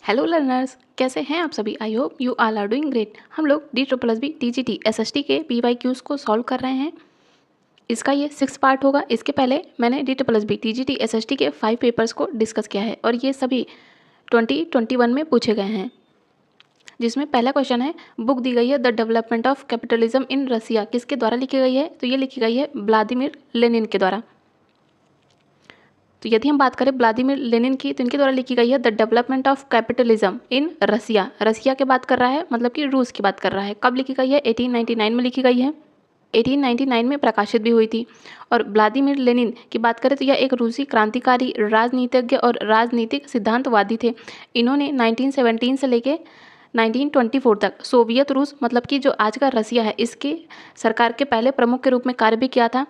Hello learners, कैसे हैं आप सभी। I hope you all are doing great. हम लोग DSSB TGT SST के PYQs को सॉल्व कर रहे हैं। इसका ये 6 पार्ट होगा। इसके पहले मैंने DSSB TGT SST के 5 पेपर्स को डिस्कस किया है और ये सभी 2021 में पूछे गए हैं। जिसमें पहला क्वेश्चन है, बुक दी गई है the development of capitalism in Russia, किसके द्वारा लिखी गई है? तो ये लिखी गई है व्लादिमीर लेनिन के द्वारा। तो यदि हम बात करें व्लादिमीर लेनिन की, तो इनके द्वारा लिखी गई है the development of capitalism in Russia. Russia की बात कर रहा है, मतलब कि रूस की बात कर रहा है। कब लिखी गई है? 1899 में लिखी गई है। 1899 में प्रकाशित भी हुई थी। और व्लादिमीर लेनिन की बात करें तो यह एक रूसी क्रांतिकारी, राजनीतिज्ञ और राजनीतिक सिद्धांतवादी थे। इन्होंने 1917 से लेके 1924 तक सोवियत रूस, मतलब कि जो आज का रसिया है, इसके सरकार के पहले प्रमुख के रूप में कार्य भी किया था।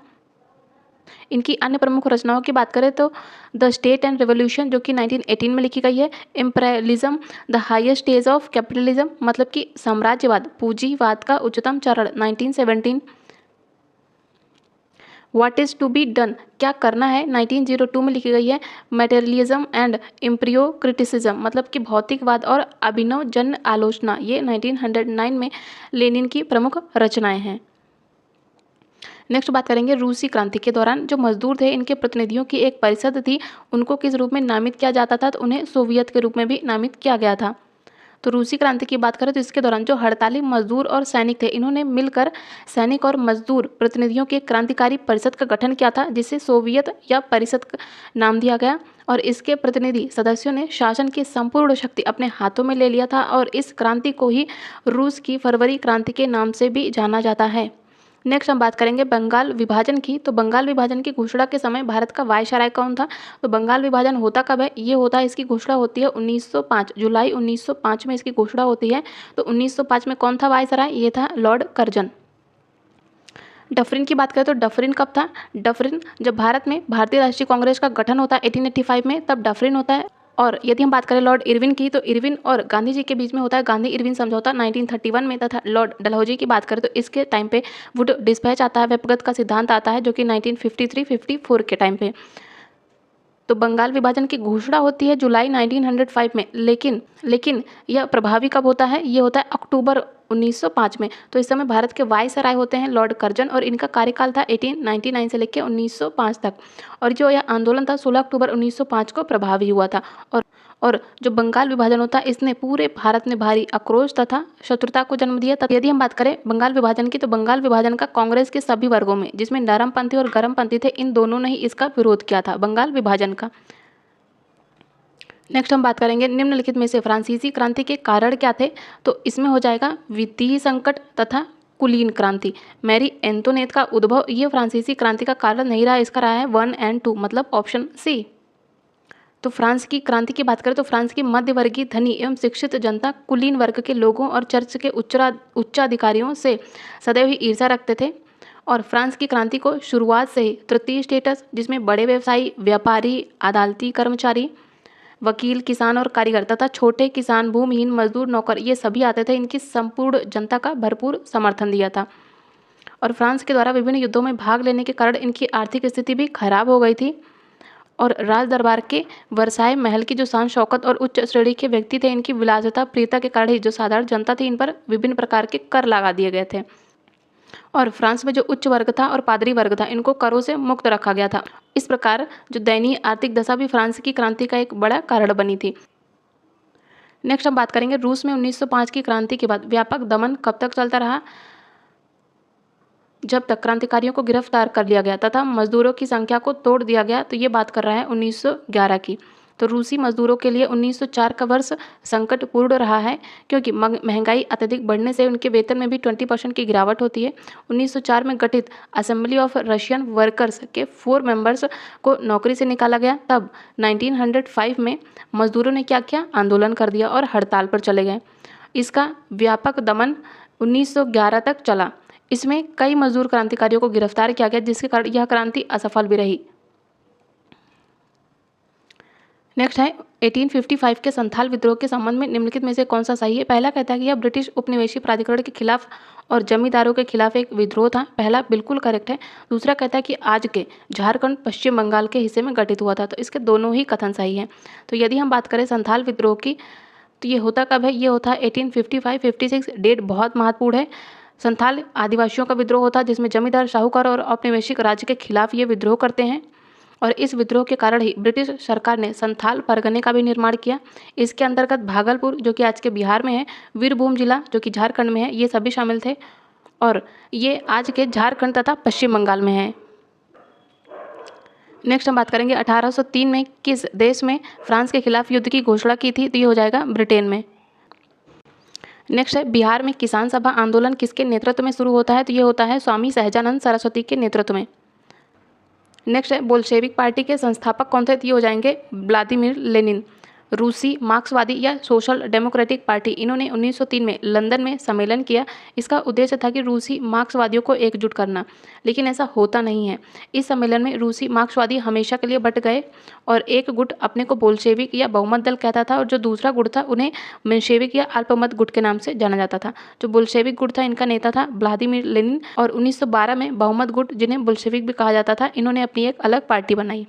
इनकी अन्य प्रमुख रचनाओं की बात करें तो द स्टेट एंड रेवोल्यूशन, जो कि 1918 में लिखी गई है। Imperialism the highest stage of capitalism, मतलब कि साम्राज्यवाद, पूंजीवाद का उच्चतम चरण, 1917। What is to be done, क्या करना है, 1902 में लिखी गई है। मटेरियलिज्म एंड इम्प्रियो क्रिटिसिज्म, मतलब कि भौतिकवाद और अभिनव जन आलोचना, ये 1909 में लेनिन की प्रमुख रचनाएं हैं। नेक्स्ट बात करेंगे रूसी क्रांति के दौरान जो मजदूर थे, इनके प्रतिनिधियों की एक परिषद थी, उनको किस रूप में नामित किया जाता था? तो उन्हें सोवियत के रूप में भी नामित किया गया था। तो रूसी क्रांति की बात करें तो इसके दौरान जो हड़ताली मजदूर और सैनिक थे, इन्होंने मिलकर सैनिक और मजदूर प्रतिनिधियों की एक क्रांतिकारी परिषद का गठन किया था, जिसे सोवियत या परिषद नाम दिया गया। और इसके प्रतिनिधि सदस्यों ने शासन की संपूर्ण शक्ति अपने हाथों में ले लिया था और इस क्रांति को ही रूस की फरवरी क्रांति के नाम से भी जाना जाता है। नेक्स्ट हम बात करेंगे बंगाल विभाजन की। तो बंगाल विभाजन की घोषणा के समय भारत का वायसराय कौन था? तो बंगाल विभाजन होता कब है? ये होता है, इसकी घोषणा होती है 1905, जुलाई 1905 में इसकी घोषणा होती है। तो 1905 में कौन था वायसराय? ये था लॉर्ड कर्जन। डफरिन की बात करें तो डफरिन कब था? डफरिन जब भारत में भारतीय राष्ट्रीय कांग्रेस का गठन होता है 1885 में, तब डफरिन होता है। और यदि हम बात करें लॉर्ड इरविन की, तो इरविन और गांधी जी के बीच में होता है गांधी इरविन समझौता 1931 में। तथा लॉर्ड डलहौजी की बात करें तो इसके टाइम पे वुड डिस्पैच आता है, व्यपगत का सिद्धांत आता है, जो कि 1953-54 के टाइम पे। तो बंगाल विभाजन की घोषणा होती है जुलाई 1905 में, लेकिन यह प्रभावी कब होता है? ये होता है अक्टूबर 1905 में। तो इस समय भारत के वायसराय होते हैं लॉर्ड कर्जन और इनका कार्यकाल था 1899 से लेकर 1905 तक। और जो यह आंदोलन था 16 अक्टूबर 1905 को प्रभावी हुआ था। और जो बंगाल विभाजन होता है, इसने पूरे भारत में भारी आक्रोश तथा शत्रुता को जन्म दिया। यदि हम बात करें बंगाल विभाजन की, तो बंगाल विभाजन का कांग्रेस के सभी वर्गों में, जिसमें नरमपंथी और गर्मपंथी थे, इन दोनों ने ही इसका विरोध किया था, बंगाल विभाजन का। नेक्स्ट हम बात करेंगे निम्नलिखित में से फ्रांसीसी क्रांति के कारण क्या थे? तो इसमें हो जाएगा वित्तीय संकट तथा कुलीन क्रांति। मैरी एंटोनेट का उद्भव ये फ्रांसीसी क्रांति का कारण नहीं रहा, इसका रहा है 1 और 2, मतलब ऑप्शन सी। तो फ्रांस की क्रांति की बात करें तो फ्रांस की मध्यवर्गीय, धनी एवं शिक्षित जनता कुलीन वर्ग के लोगों और चर्च के उच्चाधिकारियों से सदैव ही ईर्ष्या रखते थे। और फ्रांस की क्रांति को शुरुआत से ही तृतीय स्टेटस, जिसमें बड़े व्यवसायी, व्यापारी, अदालती कर्मचारी, वकील, किसान और कारीगर तथा छोटे किसान, भूमिहीन, मजदूर, नौकर, ये सभी आते थे, इनकी संपूर्ण जनता का भरपूर समर्थन दिया था। और फ्रांस के द्वारा विभिन्न युद्धों में भाग लेने के कारण इनकी आर्थिक स्थिति भी खराब हो गई थी। और राज दरबार के वर्साय महल की जो शान शौकत और उच्च श्रेणी के व्यक्ति थे, इनकी विलासिता प्रियता के कारण ही जो साधारण जनता थी, इन पर विभिन्न प्रकार के कर लगा दिए गए थे। और फ्रांस में जो उच्च वर्ग था और पादरी वर्ग था, इनको करों से मुक्त रखा गया था। इस प्रकार जो दयनीय आर्थिक दशा भी फ्रांस की क्रांति का एक बड़ा कारण बनी थी। नेक्स्ट हम बात करेंगे रूस में 1905 की क्रांति के बाद व्यापक दमन कब तक चलता रहा? जब तक क्रांतिकारियों को गिरफ्तार कर लिया गया तथा मजदूरों की संख्या को तोड़ दिया गया। तो ये बात कर रहा है 1911 की। तो रूसी मजदूरों के लिए 1904 का वर्ष संकटपूर्ण रहा है, क्योंकि महंगाई अत्यधिक बढ़ने से उनके वेतन में भी 20% की गिरावट होती है। 1904 में गठित असेंबली ऑफ रशियन वर्कर्स के 4 मेंबर्स को नौकरी से निकाला गया। तब 1905 में मजदूरों ने क्या किया? आंदोलन कर दिया और हड़ताल पर चले गए। इसका व्यापक दमन 1911 तक चला। इसमें कई मजदूर क्रांतिकारियों को गिरफ्तार किया गया, जिसके कारण यह क्रांति असफल भी रही। नेक्स्ट है 1855 के संथाल विद्रोह के संबंध में निम्नलिखित में से कौन सा सही है? पहला कहता है कि यह ब्रिटिश उपनिवेशी प्राधिकरण के खिलाफ और जमींदारों के खिलाफ एक विद्रोह था, पहला बिल्कुल करेक्ट है। दूसरा कहता है कि आज के झारखंड पश्चिम बंगाल के हिस्से में गठित हुआ था, तो इसके दोनों ही कथन सही है। तो यदि हम बात करें संथाल विद्रोह की, तो ये होता कब है? ये होता है 1855-56। डेट बहुत महत्वपूर्ण है। संथाल आदिवासियों का विद्रोह होता है जिसमें जमींदार, साहूकार और औपनिवेशिक राज्य के खिलाफ ये विद्रोह करते हैं और इस विद्रोह के कारण ही ब्रिटिश सरकार ने संथाल परगने का भी निर्माण किया। इसके अंतर्गत भागलपुर जो कि आज के बिहार में है, वीरभूम जिला जो कि झारखंड में है, ये सभी शामिल थे और ये आज के झारखंड तथा पश्चिम बंगाल में है। नेक्स्ट हम बात करेंगे 1803 में किस देश में फ्रांस के खिलाफ युद्ध की घोषणा की थी? तो ये हो जाएगा ब्रिटेन में। नेक्स्ट है बिहार में किसान सभा आंदोलन किसके नेतृत्व में शुरू होता है? तो ये होता है स्वामी सहजानंद सरस्वती के नेतृत्व में। नेक्स्ट है बोल्शेविक पार्टी के संस्थापक कौन थे? तो ये हो जाएंगे व्लादिमीर लेनिन। रूसी मार्क्सवादी या सोशल डेमोक्रेटिक पार्टी, इन्होंने 1903 में लंदन में सम्मेलन किया। इसका उद्देश्य था कि रूसी मार्क्सवादियों को एकजुट करना, लेकिन ऐसा होता नहीं है। इस सम्मेलन में रूसी मार्क्सवादी हमेशा के लिए बट गए और एक गुट अपने को बोल्शेविक या बहुमत दल कहता था और जो दूसरा गुट था उन्हें मेंशेविक या अल्पमत गुट के नाम से जाना जाता था। जो बोल्शेविक गुट था इनका नेता था व्लादिमीर लेनिन और 1912 में बहुमत गुट, जिन्हें बोल्शेविक भी कहा जाता था, इन्होंने अपनी एक अलग पार्टी बनाई।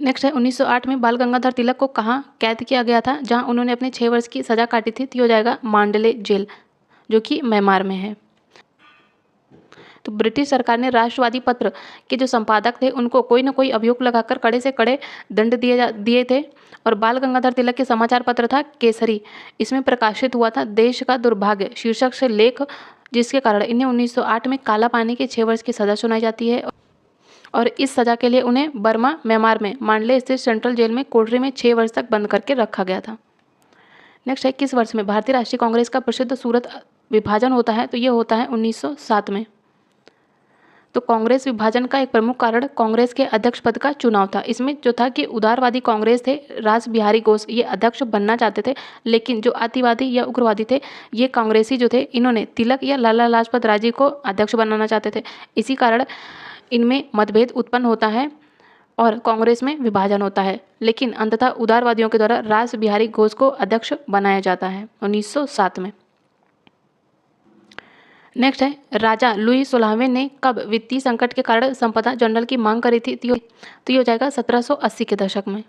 नेक्स्ट है 1908 में बाल गंगाधर तिलक को कहाँ कैद किया गया था जहाँ उन्होंने अपने 6 वर्ष की सजा काटी थी? तो हो जाएगा मांडले जेल जो कि म्यांमार में है। तो ब्रिटिश सरकार ने राष्ट्रवादी पत्र के जो संपादक थे उनको कोई ना कोई अभियोग लगाकर कड़े से कड़े दंड दिए थे और बाल गंगाधर तिलक के समाचार पत्र था केसरी, इसमें प्रकाशित हुआ था देश का दुर्भाग्य शीर्षक से लेख, जिसके कारण इन्हें 1908 में काला पानी के 6 वर्ष की सजा सुनाई जाती है और इस सजा के लिए उन्हें बर्मा म्यांमार में मांडले स्थित सेंट्रल जेल में कोठरी में 6 वर्ष तक बंद करके रखा गया था। नेक्स्ट है किस वर्ष में भारतीय राष्ट्रीय कांग्रेस का प्रसिद्ध सूरत विभाजन होता है? तो ये होता है 1907 में। तो कांग्रेस विभाजन का एक प्रमुख कारण कांग्रेस के अध्यक्ष पद का चुनाव था। इसमें जो था कि उदारवादी कांग्रेस थे, रास बिहारी घोष ये अध्यक्ष बनना चाहते थे, लेकिन जो अतिवादी या उग्रवादी थे ये कांग्रेसी जो थे, इन्होंने तिलक या लाला लाजपत राय जी को अध्यक्ष बनाना चाहते थे। इसी कारण इनमें मतभेद उत्पन्न होता है और कांग्रेस में विभाजन होता है, लेकिन अंततः उदारवादियों के द्वारा रास बिहारी घोष को अध्यक्ष बनाया जाता है 1907 में। नेक्स्ट है राजा लुई 16वें ने कब वित्तीय संकट के कारण संपदा जनरल की मांग करी थी? तो ये हो जाएगा 1780 के दशक में।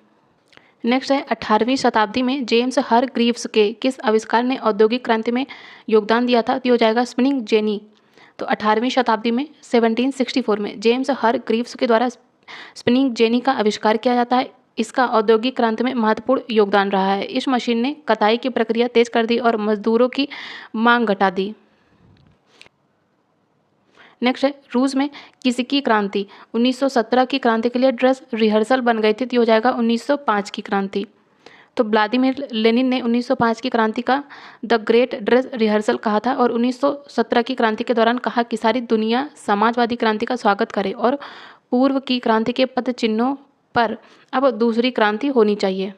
नेक्स्ट है 18वीं शताब्दी में जेम्स हर ग्रीव्स के किस आविष्कार ने औद्योगिक क्रांति में योगदान दिया था? तो ये हो जाएगा स्पिनिंग जेनी। तो 18वीं शताब्दी में 1764 में जेम्स हर ग्रीव्स के द्वारा स्पिनिंग जेनी का आविष्कार किया जाता है। इसका औद्योगिक क्रांति में महत्वपूर्ण योगदान रहा है। इस मशीन ने कताई की प्रक्रिया तेज कर दी और मजदूरों की मांग घटा दी। नेक्स्ट है रूस में किसकी क्रांति 1917 की क्रांति के लिए ड्रेस रिहर्सल बन गई थी? तो हो जाएगा 1905 की क्रांति। तो व्लादिमीर लेनिन ने 1905 की क्रांति का द ग्रेट ड्रेस रिहर्सल कहा था और 1917 की क्रांति के दौरान कहा कि सारी दुनिया समाजवादी क्रांति का स्वागत करे और पूर्व की क्रांति के पद चिन्हों पर अब दूसरी क्रांति होनी चाहिए।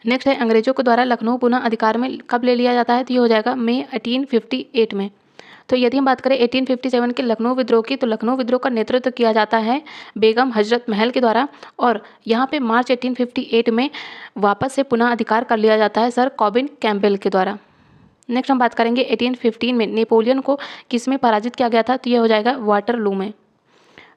नेक्स्ट है अंग्रेजों के द्वारा लखनऊ पुनः अधिकार में कब ले लिया जाता है? तो ये हो जाएगा मई 1858 में। तो यदि हम बात करें 1857 के लखनऊ विद्रोह की, तो लखनऊ विद्रोह का नेतृत्व किया जाता है बेगम हजरत महल के द्वारा और यहाँ पे मार्च 1858 में वापस से पुनः अधिकार कर लिया जाता है सर कॉबिन कैम्पबेल के द्वारा। नेक्स्ट हम बात करेंगे 1815 में नेपोलियन को किस में पराजित किया गया था? तो ये हो जाएगा वाटरलू में।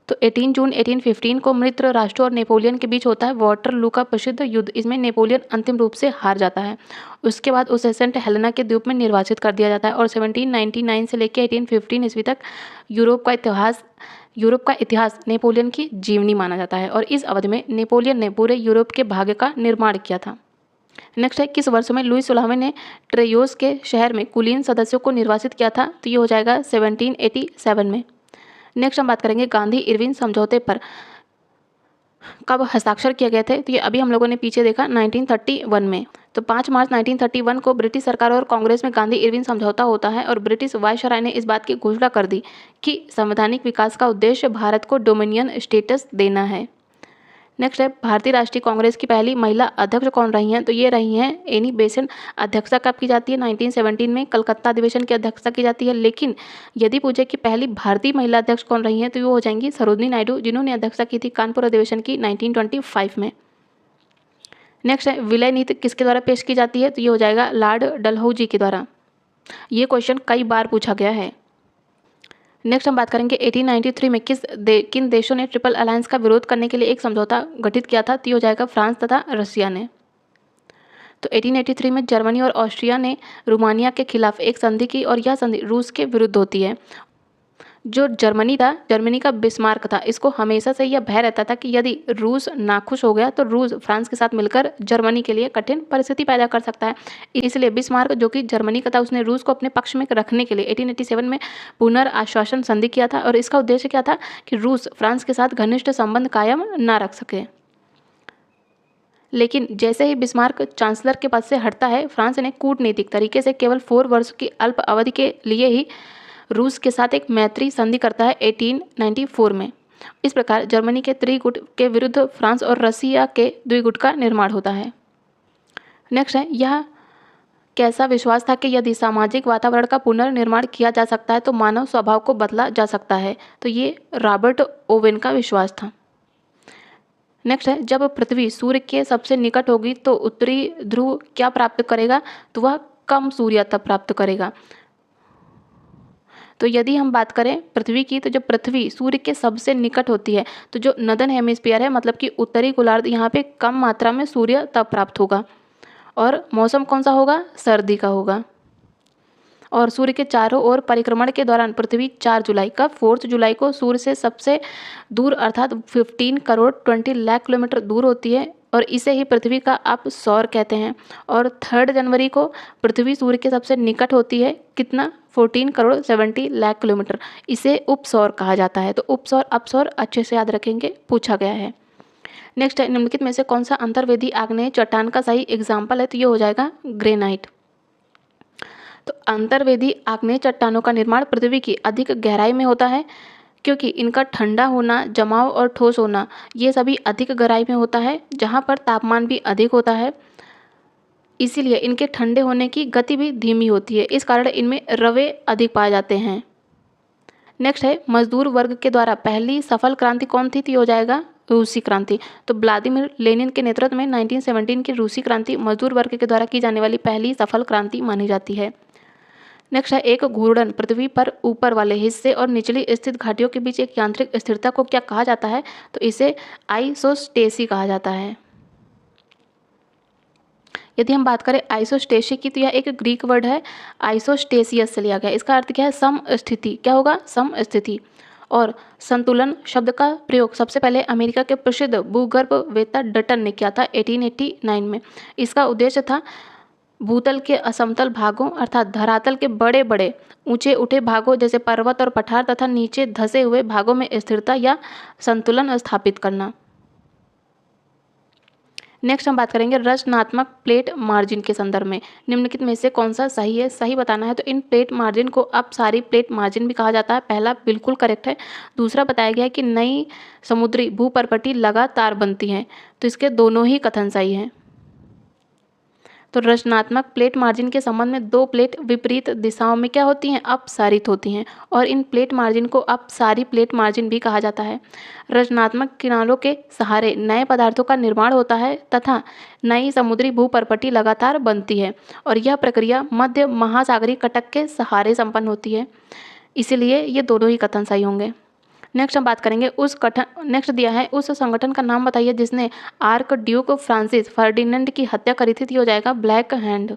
तो 18 जून 1815 को मित्र राष्ट्रों और नेपोलियन के बीच होता है वाटरलू का प्रसिद्ध युद्ध। इसमें नेपोलियन अंतिम रूप से हार जाता है। उसके बाद उसे सेंट हेलेना के द्वीप में निर्वासित कर दिया जाता है और 1799 से लेकर 1815 ईस्वी तक यूरोप का इतिहास नेपोलियन की जीवनी माना जाता है और इस अवधि में नेपोलियन ने पूरे यूरोप के भाग्य का निर्माण किया था। नेक्स्ट है किस वर्ष में लुई 16वें ने ट्रेयोस के शहर में कुलीन सदस्यों को निर्वासित किया था? तो ये हो जाएगा 1787 में। नेक्स्ट हम बात करेंगे गांधी इरविन समझौते पर कब हस्ताक्षर किए गए थे? तो ये अभी हम लोगों ने पीछे देखा 1931 में। तो 5 मार्च 1931 को ब्रिटिश सरकार और कांग्रेस में गांधी इरविन समझौता होता है और ब्रिटिश वायसराय ने इस बात की घोषणा कर दी कि संवैधानिक विकास का उद्देश्य भारत को डोमिनियन स्टेटस देना है। नेक्स्ट है भारतीय राष्ट्रीय कांग्रेस की पहली महिला अध्यक्ष कौन रही हैं? तो ये रही हैं एनी बेसेंट। अध्यक्षता कब की जाती है? 1917 में कलकत्ता अधिवेशन की अध्यक्षता की जाती है। लेकिन यदि पूछे कि पहली भारतीय महिला अध्यक्ष कौन रही हैं, तो वो हो जाएंगी सरोजिनी नायडू, जिन्होंने अध्यक्षता की थी कानपुर अधिवेशन की 1925 में। नेक्स्ट है विलय नीति किसके द्वारा पेश की जाती है? तो ये हो जाएगा लॉर्ड डलहौजी के द्वारा। ये क्वेश्चन कई बार पूछा गया है। नेक्स्ट हम बात करेंगे 1893 में किन देशों ने ट्रिपल अलायंस का विरोध करने के लिए एक समझौता गठित किया था? तो ये हो जाएगा फ्रांस तथा रशिया ने। तो 1883 में जर्मनी और ऑस्ट्रिया ने रोमानिया के खिलाफ एक संधि की और यह संधि रूस के विरुद्ध होती है। जो जर्मनी था, जर्मनी का बिस्मार्क था, इसको हमेशा से यह भय रहता था कि यदि रूस नाखुश हो गया तो रूस फ्रांस के साथ मिलकर जर्मनी के लिए कठिन परिस्थिति पैदा कर सकता है। इसलिए बिस्मार्क, जो कि जर्मनी का था, उसने रूस को अपने पक्ष में रखने के लिए 1887 में पुनर्आश्वासन संधि किया था और इसका उद्देश्य क्या था कि रूस फ्रांस के साथ घनिष्ठ संबंध कायम न रख सके। लेकिन जैसे ही बिस्मार्क चांसलर के पद से हटता है, फ्रांस ने कूटनीतिक तरीके से केवल 4 वर्ष की अल्प अवधि के लिए ही रूस के साथ एक मैत्री संधि करता है 1894 में। इस प्रकार जर्मनी के त्रिगुट के विरुद्ध फ्रांस और रसिया के द्विगुट का निर्माण होता है। नेक्स्ट है, यह कैसा विश्वास था कि यदि सामाजिक वातावरण का पुनर्निर्माण किया जा सकता है तो मानव स्वभाव को बदला जा सकता है। तो ये रॉबर्ट ओवेन का विश्वास था। नेक्स्ट है, जब पृथ्वी सूर्य के सबसे निकट होगी तो उत्तरी ध्रुव क्या प्राप्त करेगा, तो वह कम सूर्यता प्राप्त करेगा। तो यदि हम बात करें पृथ्वी की, तो जब पृथ्वी सूर्य के सबसे निकट होती है तो जो नदन हेमिस्फीयर है, मतलब कि उत्तरी गोलार्ध, यहाँ पे कम मात्रा में सूर्य तप प्राप्त होगा और मौसम कौन सा होगा, सर्दी का होगा। और सूर्य के चारों ओर परिक्रमण के दौरान पृथ्वी 4 जुलाई को सूर्य से सबसे दूर अर्थात 15 करोड़ 20 लाख किलोमीटर दूर होती है और इसे ही पृथ्वी का आप सौर कहते हैं। और 3 जनवरी को पृथ्वी सूर्य के सबसे निकट होती है, कितना, 14 करोड़ 70 लाख किलोमीटर, इसे उपसौर कहा जाता है। तो उपसौर अपसौर अच्छे से याद रखेंगे, पूछा गया है। नेक्स्ट है, निम्नलिखित में से कौन सा अंतर्वेदी आग्नेय चट्टान का सही एग्जाम्पल है, तो ये हो जाएगा ग्रेनाइट। तो अंतर्वेदी आग्नेय चट्टानों का निर्माण पृथ्वी की अधिक गहराई में होता है क्योंकि इनका ठंडा होना, जमाव और ठोस होना, ये सभी अधिक गहराई में होता है जहाँ पर तापमान भी अधिक होता है। इसीलिए इनके ठंडे होने की गति भी धीमी होती है, इस कारण इनमें रवे अधिक पाए जाते हैं। नेक्स्ट है, मजदूर वर्ग के द्वारा पहली सफल क्रांति कौन थी, तो ये हो जाएगा रूसी क्रांति। तो व्लादिमीर लेनिन के नेतृत्व में 1917 की रूसी क्रांति मजदूर वर्ग के द्वारा की जाने वाली पहली सफल क्रांति मानी जाती है। नेक्स्ट है, एक घूर्णन पृथ्वी पर ऊपर वाले हिस्से और निचली स्थित घाटियों के बीच एक यांत्रिक स्थिरता को क्या कहा जाता है, तो इसे आइसोस्टेसी कहा जाता है। यदि हम बात करें आइसोस्टेसी की, तो यह एक ग्रीक वर्ड है, आइसोस्टेसियस से लिया गया। इसका अर्थ क्या है, समस्थिति। क्या होगा, समस्थिति। और संतुलन शब्द का प्रयोग सबसे पहले अमेरिका के प्रसिद्ध भूगर्भवेत्ता डटन ने किया था 1889 में। इसका उद्देश्य था भूतल के असमतल भागों अर्थात धरातल के बड़े बड़े ऊंचे उठे भागों जैसे पर्वत और पठार तथा नीचे धंसे हुए भागों में स्थिरता या संतुलन स्थापित करना। नेक्स्ट हम बात करेंगे रचनात्मक प्लेट मार्जिन के संदर्भ में। निम्नलिखित में से कौन सा सही है, सही बताना है। तो इन प्लेट मार्जिन को अपसारी प्लेट मार्जिन भी कहा जाता है। पहला बिल्कुल करेक्ट है। दूसरा बताया गया है कि नई समुद्री भूपर्पटी लगातार बनती हैं, तो इसके दोनों ही कथन सही हैं। तो रचनात्मक प्लेट मार्जिन के संबंध में 2 प्लेट विपरीत दिशाओं में क्या होती हैं, अपसारित होती हैं और इन प्लेट मार्जिन को अपसारी प्लेट मार्जिन भी कहा जाता है। रचनात्मक किनारों के सहारे नए पदार्थों का निर्माण होता है तथा नई समुद्री भूपर्पटी लगातार बनती है और यह प्रक्रिया मध्य महासागरीय कटक के सहारे संपन्न होती है। इसीलिए ये दोनों ही कथन सही होंगे। नेक्स्ट हम बात करेंगे नेक्स्ट दिया है उस संगठन का नाम बताइए जिसने आर्क ड्यूक फ्रांसिस फर्डिनेंड की हत्या करी थी। हो जाएगा ब्लैक हैंड।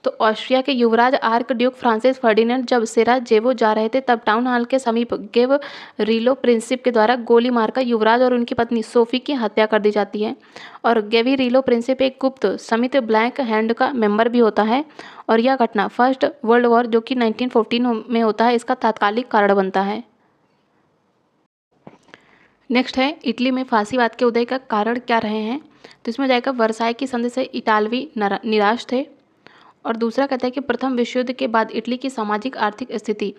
तो ऑस्ट्रिया के युवराज आर्क ड्यूक फ्रांसिस फर्डिनेंड जब सेराजेवो जा रहे थे तब टाउन हॉल के समीप गेवरीलो प्रिंसिप के द्वारा गोली मारकर युवराज और उनकी पत्नी सोफी की हत्या कर दी जाती है। और गेवरीलो प्रिंसिप एक गुप्त समिति ब्लैक हैंड का मेंबर भी होता है और यह घटना फर्स्ट वर्ल्ड वॉर जो कि 1914 में होता है इसका तात्कालिक कारण बनता है। नेक्स्ट है इटली में फांसीवाद के उदय का कारण क्या रहे हैं। तो इसमें जाएगा वर्साई की संधि से इटालवी निराश थे और दूसरा कहता है कि प्रथम विश्व युद्ध के बाद इटली की सामाजिक आर्थिक स्थिति,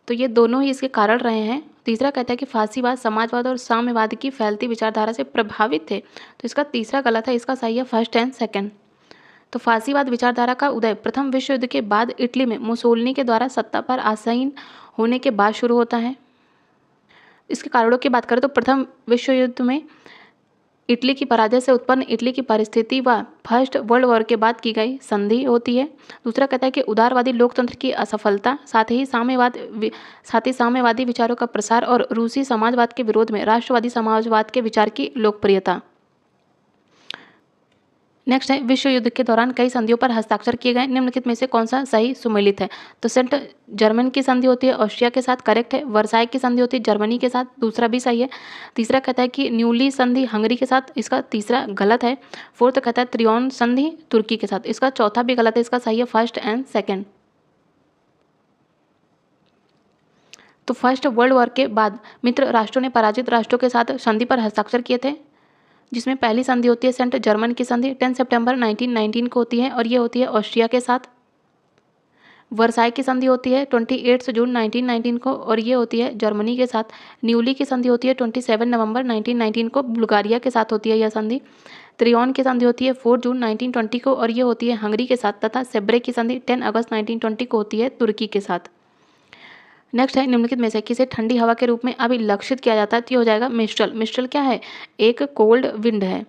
तो ये दोनों ही इसके कारण रहे हैं। तीसरा कहता है कि फांसीवाद समाजवाद और साम्यवाद की फैलती विचारधारा से प्रभावित थे, तो इसका तीसरा गलत है, इसका सही है फर्स्ट एंड सेकंड। तो फांसीवाद विचारधारा का उदय प्रथम विश्व युद्ध के बाद इटली में मुसोलिनी के द्वारा सत्ता पर आसीन होने के बाद शुरू होता है। इसके कारणों की बात करें तो प्रथम विश्व युद्ध में इटली की पराजय से उत्पन्न इटली की परिस्थिति व फर्स्ट वर्ल्ड वॉर के बाद की गई संधि होती है। दूसरा कहता है कि उदारवादी लोकतंत्र की असफलता, साथ ही साम्यवादी विचारों का प्रसार और रूसी समाजवाद के विरोध में राष्ट्रवादी समाजवाद के विचार की लोकप्रियता। नेक्स्ट है विश्व युद्ध के दौरान कई संधियों पर हस्ताक्षर किए गए, निम्नलिखित में से कौन सा सही सुमेलित है? तो सेंट जर्मन की संधि होती है ऑस्ट्रिया के साथ, करेक्ट है। वर्साई की संधि होती है जर्मनी के साथ, दूसरा भी सही है। तीसरा कहता है कि न्यूली संधि हंगरी के साथ, इसका तीसरा गलत है। फोर्थ कहता है त्रियोन संधि तुर्की के साथ, इसका चौथा भी गलत है, इसका सही है फर्स्ट एंड सेकेंड। तो फर्स्ट वर्ल्ड वॉर के बाद मित्र राष्ट्रों ने पराजित राष्ट्रों के साथ संधि पर हस्ताक्षर किए थे, जिसमें पहली संधि होती है सेंट जर्मन की संधि 10 सितंबर 1919 को होती है और ये होती है ऑस्ट्रिया के साथ। वर्साई की संधि होती है 28 जून 1919 को और ये होती है जर्मनी के साथ। न्यूली की संधि होती है 27 नवंबर 1919 को, बुल्गारिया के साथ होती है यह संधि। त्रियोन की संधि होती है 4 जून 1920 को और ये होती है हंगरी के साथ, तथा सेब्रे की संधि 10 अगस्त 1920 को होती है तुर्की के साथ। नेक्स्ट है निम्नलिखित में से किसे ठंडी हवा के रूप में अभिलक्षित किया जाता है? तो ये हो जाएगा मिस्ट्रल। मिस्ट्रल क्या है? एक कोल्ड विंड है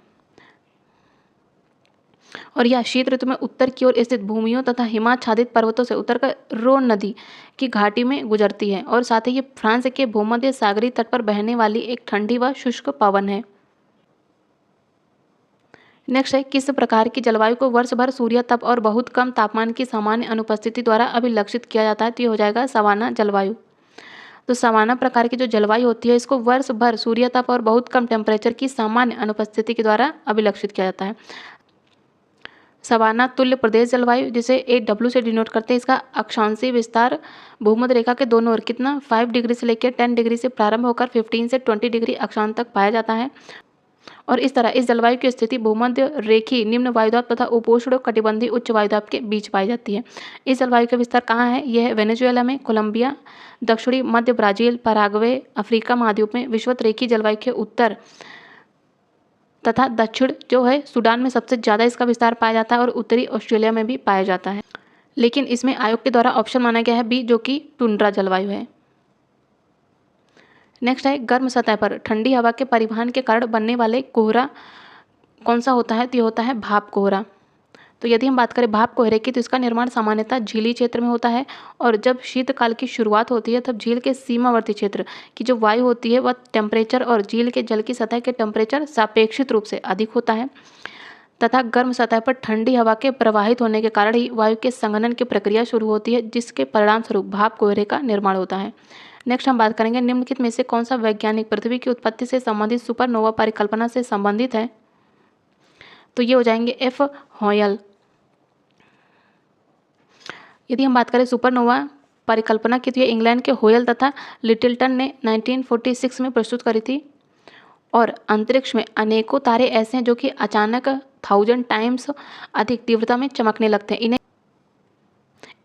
और यह शीत ऋतु में उत्तर की ओर स्थित भूमियों तथा हिमाच्छादित पर्वतों से उतरकर रोन नदी की घाटी में गुजरती है और साथ ही ये फ्रांस के भूमध्य सागरीय तट पर बहने वाली एक ठंडी व शुष्क पवन है। नेक्स्ट है किस प्रकार की जलवायु को वर्ष भर सूर्य तप और बहुत कम तापमान की सामान्य अनुपस्थिति द्वारा अभिलक्षित किया जाता है? तो ये हो जाएगा सवाना जलवायु। तो सवाना प्रकार की जो जलवायु होती है इसको वर्ष भर सूर्य तप और बहुत कम टेम्परेचर की सामान्य अनुपस्थिति के द्वारा अभिलक्षित किया जाता है। सवाना तुल्य प्रदेश जलवायु, जिसे AW से डिनोट करते हैं, इसका अक्षांशीय विस्तार भूमध्य रेखा के दोनों ओर कितना 5 डिग्री से लेकर 10 डिग्री से प्रारंभ होकर 15 से 20 डिग्री अक्षांश तक पाया जाता है। और इस तरह इस जलवायु की स्थिति भूमध्य रेखीय निम्न वायुदाब तथा उपोष्ण कटिबंधीय उच्च वायुदाब के बीच पाई जाती है। इस जलवायु का विस्तार कहाँ है? यह है वेनेजुएला में, कोलंबिया, दक्षिणी मध्य ब्राजील, पराग्वे, अफ्रीका महाद्वीप में, विषुवत रेखीय जलवायु के उत्तर तथा दक्षिण जो है सूडान में सबसे ज़्यादा इसका विस्तार पाया जाता है और उत्तरी ऑस्ट्रेलिया में भी पाया जाता है। लेकिन इसमें आयोग के द्वारा ऑप्शन माना गया है बी, जो कि टुंड्रा जलवायु है। नेक्स्ट है गर्म सतह पर ठंडी हवा के परिवहन के कारण बनने वाले कोहरा कौन सा होता है? तो ये होता है भाप कोहरा। तो यदि हम बात करें भाप कोहरे की, तो इसका निर्माण सामान्यतः झीली क्षेत्र में होता है और जब शीतकाल की शुरुआत होती है तब झील के सीमावर्ती क्षेत्र की जो वायु होती है वह टेम्परेचर और झील के जल की सतह के टेम्परेचर सापेक्षित रूप से अधिक होता है तथा गर्म सतह पर ठंडी हवा के प्रवाहित होने के कारण ही वायु के संघनन की प्रक्रिया शुरू होती है, जिसके परिणाम स्वरूप भाप कोहरे का निर्माण होता है। नेक्स्ट हम बात करेंगे निम्नलिखित में से कौन सा वैज्ञानिक पृथ्वी की उत्पत्ति से संबंधित सुपरनोवा परिकल्पना से संबंधित है? तो ये हो जाएंगे F. हॉयल। यदि हम बात करें सुपरनोवा परिकल्पना की, तो ये इंग्लैंड के होयल तथा लिटिलटन ने 1946 में प्रस्तुत करी थी। और अंतरिक्ष में अनेकों तारे ऐसे हैं जो कि अचानक 1000 टाइम्स अधिक तीव्रता में चमकने लगते हैं।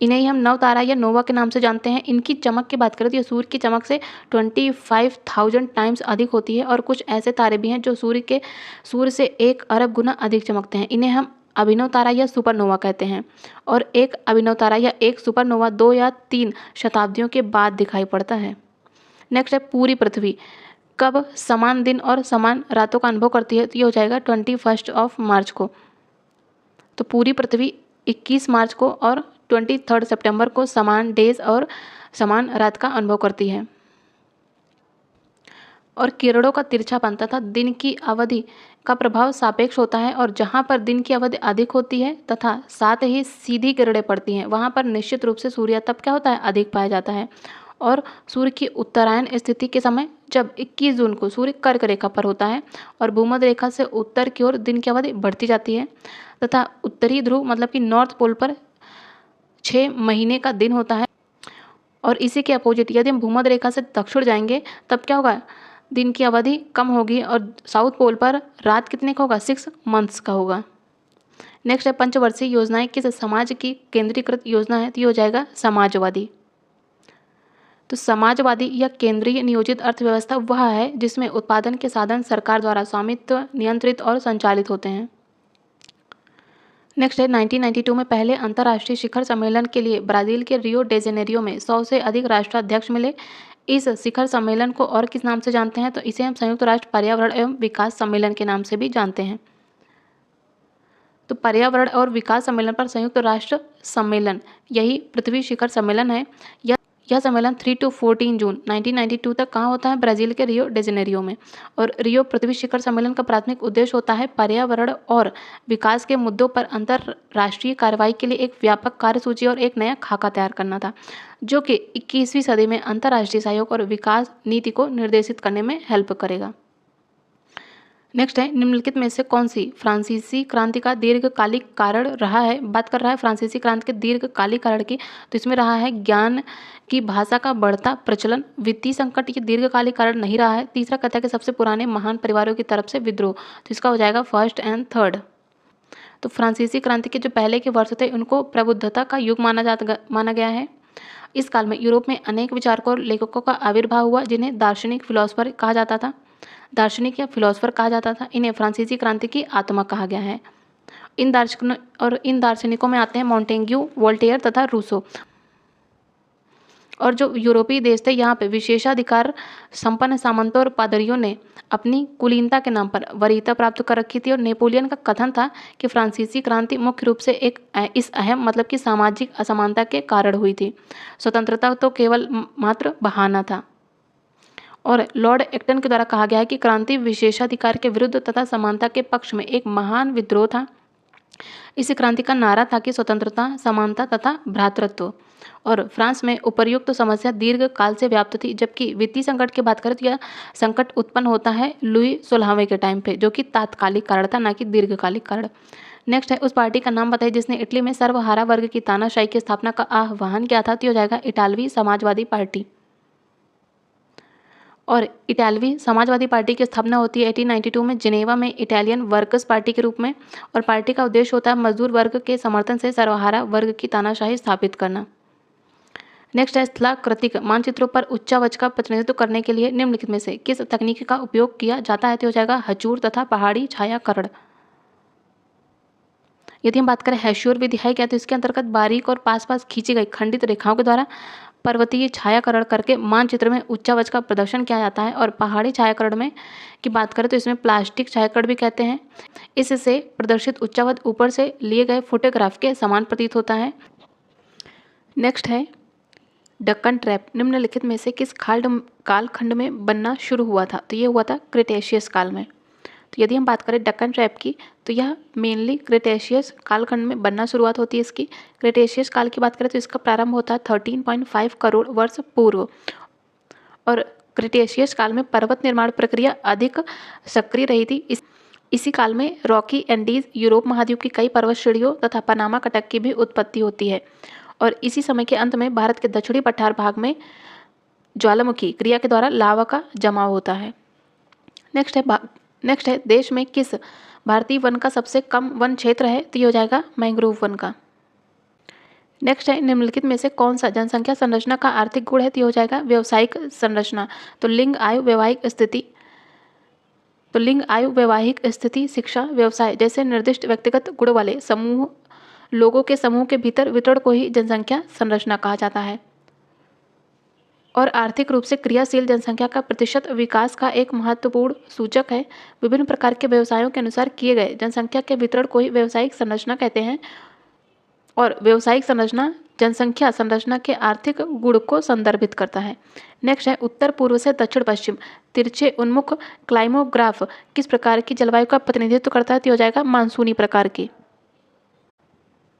इन्हें ही हम नव तारा या नोवा के नाम से जानते हैं। इनकी चमक की बात करें तो ये सूर्य की चमक से 25,000 टाइम्स अधिक होती है और कुछ ऐसे तारे भी हैं जो सूर्य से 1 अरब गुना अधिक चमकते हैं। इन्हें हम अभिनव तारा या सुपरनोवा कहते हैं। और एक अभिनव तारा या एक सुपरनोवा 2 या 3 शताब्दियों के बाद दिखाई पड़ता है। नेक्स्ट है पूरी पृथ्वी कब समान दिन और समान रातों का अनुभव करती है? तो ये हो जाएगा 21 मार्च को। तो पूरी पृथ्वी 21 मार्च को और 23 सितंबर को समान डेज और समान रात का अनुभव करती है। और किरणों का तिरछापन तथा दिन की अवधि का प्रभाव सापेक्ष होता है और जहाँ पर दिन की अवधि अधिक होती है तथा साथ ही सीधी किरणें पड़ती हैं वहाँ पर निश्चित रूप से सूर्यातप क्या होता है? अधिक पाया जाता है। और सूर्य की उत्तरायण स्थिति के समय जब 21 जून को सूर्य कर्क रेखा पर होता है और भूमध्य रेखा से उत्तर की ओर दिन की अवधि बढ़ती जाती है तथा उत्तरी ध्रुव मतलब कि नॉर्थ पोल पर 6 महीने का दिन होता है। और इसी के अपोजिट यदि हम भूमध्य रेखा से दक्षिण जाएंगे तब क्या होगा? दिन की अवधि कम होगी और साउथ पोल पर रात कितने का होगा? 6 मंथ्स का होगा। नेक्स्ट है पंचवर्षीय योजनाएं किस समाज की केंद्रीकृत योजना है? तो ये हो जाएगा समाजवादी। तो समाजवादी या केंद्रीय नियोजित अर्थव्यवस्था वह है जिसमें उत्पादन के साधन सरकार द्वारा स्वामित्व नियंत्रित और संचालित होते हैं। नेक्स्ट है 1992 में पहले अंतर्राष्ट्रीय शिखर सम्मेलन के लिए ब्राजील के रियो डे जेनेरियो में 100 से अधिक राष्ट्राध्यक्ष मिले। इस शिखर सम्मेलन को और किस नाम से जानते हैं? तो इसे हम संयुक्त राष्ट्र पर्यावरण एवं विकास सम्मेलन के नाम से भी जानते हैं। तो पर्यावरण और विकास सम्मेलन पर संयुक्त राष्ट्र सम्मेलन यही पृथ्वी शिखर सम्मेलन है। यह सम्मेलन 3 to 14 जून 1992 तक कहाँ होता है? ब्राज़ील के रियो डी जेनेरियो में। और रियो पृथ्वी शिखर सम्मेलन का प्राथमिक उद्देश्य होता है पर्यावरण और विकास के मुद्दों पर अंतर्राष्ट्रीय कार्रवाई के लिए एक व्यापक कार्यसूची और एक नया खाका तैयार करना था, जो कि 21वीं सदी में अंतर्राष्ट्रीय सहयोग और विकास नीति को निर्देशित करने में हेल्प करेगा। नेक्स्ट है, निम्नलिखित में से कौन सी फ्रांसीसी क्रांति का दीर्घकालिक कारण रहा है? बात कर रहा है फ्रांसीसी क्रांति के दीर्घकालिक कारण की, तो इसमें रहा है ज्ञान की भाषा का बढ़ता प्रचलन, वित्तीय संकट ये दीर्घकालिक कारण नहीं रहा है। तीसरा कहता है कि सबसे पुराने महान परिवारों की तरफ से विद्रोह, तो इसका हो जाएगा फर्स्ट एंड थर्ड। तो फ्रांसीसी क्रांति के जो पहले के वर्ष थे उनको प्रबुद्धता का युग माना गया है। इस काल में यूरोप में अनेक विचारकों और लेखकों का आविर्भाव हुआ, जिन्हें दार्शनिक फिलोसफर कहा जाता था। दार्शनिक या फिलोसफर कहा जाता था। इन्हें फ्रांसीसी क्रांति की आत्मा कहा गया है। इन दार्शनिकों में आते हैं मॉन्टेग्यू, वोल्टेयर तथा रूसो। और जो यूरोपीय देश थे, यहाँ पे विशेषाधिकार संपन्न सामंतों और पादरियों ने अपनी कुलीनता के नाम पर वरीयता प्राप्त कर रखी थी। और नेपोलियन का कथन था कि फ्रांसीसी क्रांति मुख्य रूप से इस अहम मतलब कि सामाजिक असमानता के कारण हुई थी। स्वतंत्रता तो केवल मात्र बहाना था। और लॉर्ड एक्टन के द्वारा कहा गया है कि क्रांति विशेषाधिकार के विरुद्ध तथा समानता के पक्ष में एक महान विद्रोह था। इस क्रांति का नारा था कि स्वतंत्रता, समानता तथा भ्रातृत्व। और फ्रांस में उपर्युक्त समस्या दीर्घ काल से व्याप्त थी, जबकि वित्तीय संकट की बात करें तो यह संकट उत्पन्न होता है लुई 16वें के टाइम पे, जो कि तात्कालिक कारण था, ना कि दीर्घकालिक कारण। नेक्स्ट है, उस पार्टी का नाम बताइए जिसने इटली में सर्वहारा वर्ग की तानाशाही की स्थापना का आह्वान किया था। तो हो जाएगा इटालवी समाजवादी पार्टी। और इटालवी समाजवादी पार्टी की स्थापना होती है 1892 में जिनेवा में इटालियन वर्कर्स पार्टी के रूप में। और पार्टी का उद्देश्य होता है मजदूर वर्ग के समर्थन से सर्वहारा वर्ग की तानाशाही स्थापित करना। नेक्स्ट है, स्थलाकृतिक मानचित्रों पर उच्चावच का प्रतिनिधित्व करने के लिए निम्नलिखित में से किस तकनीक का उपयोग किया जाता है? तो हो जाएगा हजूर तथा पहाड़ी छायाकरण। यदि हम बात करें हैश्योर विधि है क्या, तो इसके अंतर्गत बारीक और पास पास खींची गई खंडित रेखाओं के द्वारा पर्वतीय छायाकरण करके मानचित्र में उच्चावच का प्रदर्शन किया जाता है। और पहाड़ी छायाकरण में की बात करें तो इसमें प्लास्टिक छायाकरण भी कहते हैं। इससे प्रदर्शित उच्चावच ऊपर से लिए गए फोटोग्राफ के समान प्रतीत होता है। नेक्स्ट है, डक्कन ट्रैप निम्नलिखित में से किस कालखंड में बनना शुरू हुआ था? तो ये हुआ था क्रिटेशियस काल में। तो यदि हम बात करें डक्कन ट्रैप की, तो यह मेनली क्रिटेशियस कालखंड में बनना शुरुआत होती है इसकी। क्रिटेशियस काल की बात करें तो इसका प्रारंभ होता है 13.5 करोड़ वर्ष पूर्व। और क्रिटेशियस काल में पर्वत निर्माण प्रक्रिया अधिक सक्रिय रही थी। इसी काल में रॉकी एंडीज, यूरोप महाद्वीप की कई पर्वत श्रेणियों तथा पनामा कटक की भी उत्पत्ति होती है। और इसी समय के अंत में भारत के दक्षिणी पठार भाग में ज्वालामुखी क्रिया के द्वारा लावा का जमाव होता है। नेक्स्ट है, देश में किस भारतीय वन का सबसे कम वन क्षेत्र है? तो ये हो जाएगा मैंग्रोव वन का। नेक्स्ट है, निम्नलिखित में से कौन सा जनसंख्या संरचना का आर्थिक गुण है? तो ये हो जाएगा व्यवसायिक संरचना। तो लिंग, आयु, वैवाहिक स्थिति, शिक्षा, व्यवसाय जैसे निर्दिष्ट व्यक्तिगत गुण वाले लोगों के समूह के भीतर वितरण को ही जनसंख्या संरचना कहा जाता है। और आर्थिक रूप से क्रियाशील जनसंख्या का प्रतिशत विकास का एक महत्वपूर्ण सूचक है। विभिन्न प्रकार के व्यवसायों के अनुसार किए गए जनसंख्या के वितरण को ही व्यावसायिक संरचना कहते हैं। और व्यावसायिक संरचना जनसंख्या संरचना के आर्थिक गुण को संदर्भित करता है। नेक्स्ट है, उत्तर पूर्व से दक्षिण पश्चिम तिरछे उन्मुख क्लाइमोग्राफ किस प्रकार की जलवायु का प्रतिनिधित्व करता है? तो हो जाएगा मानसूनी प्रकार की।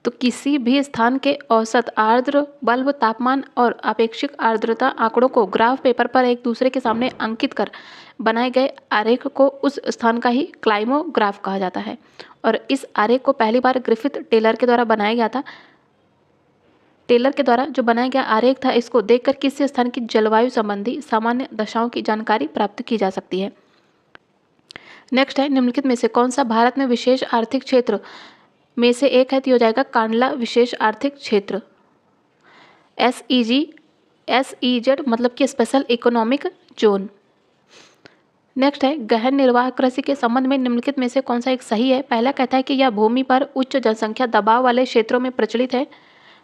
तो किसी भी स्थान के औसत आर्द्र बल्ब तापमान और अपेक्षित आर्द्रता आंकड़ों को ग्राफ पेपर पर एक दूसरे के सामने अंकित कर बनाए गए आरेख को उस स्थान का ही क्लाइमोग्राफ कहा जाता है। और इस आरेख को पहली बार ग्रिफिथ टेलर के द्वारा बनाया गया था। टेलर के द्वारा जो बनाया गया आरेख था, इसको देखकर किसी स्थान की जलवायु संबंधी सामान्य दशाओं की जानकारी प्राप्त की जा सकती है। नेक्स्ट है, निम्नलिखित में से कौन सा भारत में विशेष आर्थिक क्षेत्र में से एक है? तो हो जाएगा कांडला विशेष आर्थिक क्षेत्र। SEZ मतलब कि स्पेशल इकोनॉमिक जोन। नेक्स्ट है, गहन निर्वाह कृषि के संबंध में निम्नलिखित में से कौन सा एक सही है? पहला कहता है कि यह भूमि पर उच्च जनसंख्या दबाव वाले क्षेत्रों में प्रचलित है,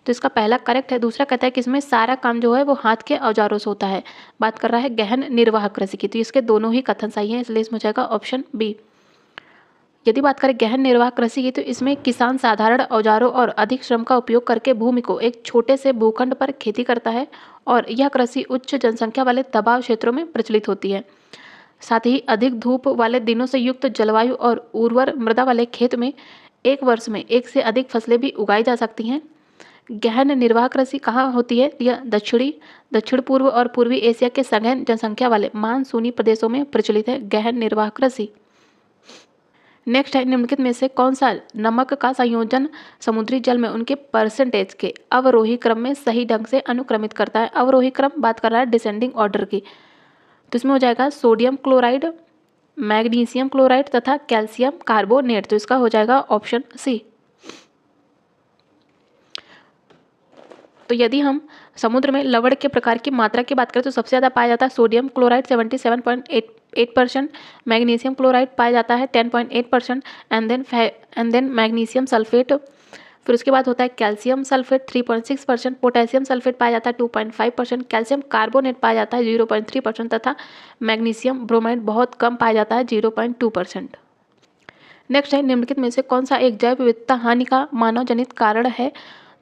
तो इसका पहला करेक्ट है। दूसरा कहता है कि इसमें सारा काम जो है वो हाथ के औजारों से होता है। बात कर रहा है गहन निर्वाह कृषि की, तो इसके दोनों ही कथन सही हैं, इसलिए इसमें हो जाएगा ऑप्शन बी। यदि बात करें गहन निर्वाह कृषि की, तो इसमें किसान साधारण औजारों और अधिक श्रम का उपयोग करके भूमि को एक छोटे से भूखंड पर खेती करता है और यह कृषि उच्च जनसंख्या वाले दबाव क्षेत्रों में प्रचलित होती है। साथ ही अधिक धूप वाले दिनों से युक्त जलवायु और उर्वर मृदा वाले खेत में एक वर्ष में एक से अधिक फसलें भी उगाई जा सकती हैं। गहन निर्वाह कृषि कहाँ होती है? यह दक्षिण पूर्व और पूर्वी एशिया के सघन जनसंख्या वाले मानसूनी प्रदेशों में प्रचलित है गहन निर्वाह कृषि। नेक्स्ट है, निम्नलिखित में से कौन सा नमक का संयोजन समुद्री जल में उनके परसेंटेज के अवरोही क्रम में सही ढंग से अनुक्रमित करता है? अवरोही क्रम बात कर रहा है डिसेंडिंग ऑर्डर की, तो इसमें हो जाएगा सोडियम क्लोराइड, मैग्नीशियम क्लोराइड तथा कैल्शियम कार्बोनेट। तो इसका हो जाएगा ऑप्शन सी। तो यदि हम समुद्र में लवण के प्रकार की मात्रा की बात करें तो सबसे ज़्यादा पाया जाता है सोडियम क्लोराइड 77.8%, मैग्नीशियम क्लोराइड पाया जाता है 10.8% एंड देन मैग्नीशियम सल्फेट। फिर उसके बाद होता है कैल्शियम सल्फेट 3.6%, पोटेशियम सल्फेट पाया जाता है 2.5%, कैल्शियम कार्बोनेट पाया जाता है 0.3% तथा मैग्नीशियम ब्रोमाइड बहुत कम पाया जाता है 0.2%। नेक्स्ट है, निम्नलिखित में से कौन सा एक जैव विविधता हानि का मानव जनित कारण है?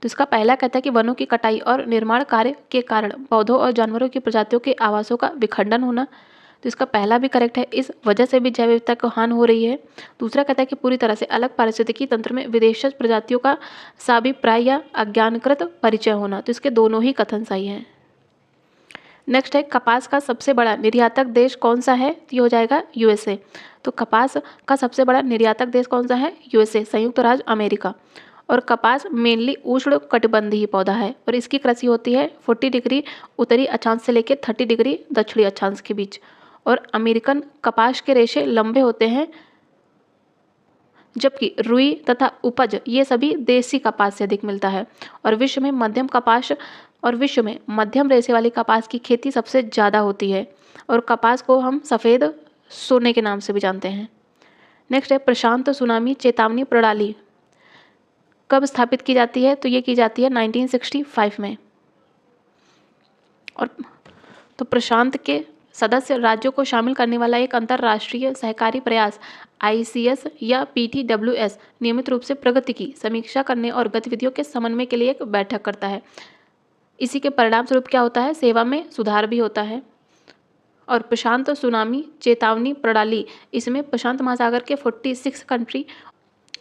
तो इसका पहला कहता है कि वनों की कटाई और निर्माण कार्य के कारण पौधों और जानवरों की प्रजातियों के आवासों का विखंडन होना। तो इसका पहला भी करेक्ट है, इस वजह से भी जैव विविधता को हानि हो रही है। दूसरा कहता है कि पूरी तरह से अलग पारिस्थितिकी तंत्र में विदेशी प्रजातियों का साभिप्राय या अज्ञानकृत परिचय होना। तो इसके दोनों ही कथन सही हैं। नेक्स्ट है, कपास का सबसे बड़ा निर्यातक देश कौन सा है? ये हो जाएगा यूएसए। तो कपास का सबसे बड़ा निर्यातक देश कौन सा है? यूएसए, संयुक्त राज्य अमेरिका। और कपास मेनली उष्ण कटिबंधीय पौधा है और इसकी कृषि होती है 40 डिग्री उत्तरी अक्षांश से लेकर 30 डिग्री दक्षिणी अक्षांश के बीच। और अमेरिकन कपास के रेशे लंबे होते हैं, जबकि रुई तथा उपज ये सभी देसी कपास से अधिक मिलता है। और विश्व में मध्यम रेशे वाली कपास की खेती सबसे ज़्यादा होती है और कपास को हम सफ़ेद सोने के नाम से भी जानते हैं। नेक्स्ट है, प्रशांत सुनामी चेतावनी प्रणाली कब स्थापित की जाती है? तो ये की जाती है 1965 में। और तो प्रशांत के सदस्य राज्यों को शामिल करने वाला एक अंतर्राष्ट्रीय सहकारी प्रयास ICS या PTWS नियमित रूप से प्रगति की समीक्षा करने और गतिविधियों के समन्वय के लिए एक बैठक करता है। इसी के परिणाम स्वरूप क्या होता है? सेवा में सुधार भी होता है। और प्रशांत सुनामी चेतावनी प्रणाली, इसमें प्रशांत महासागर के 46 कंट्री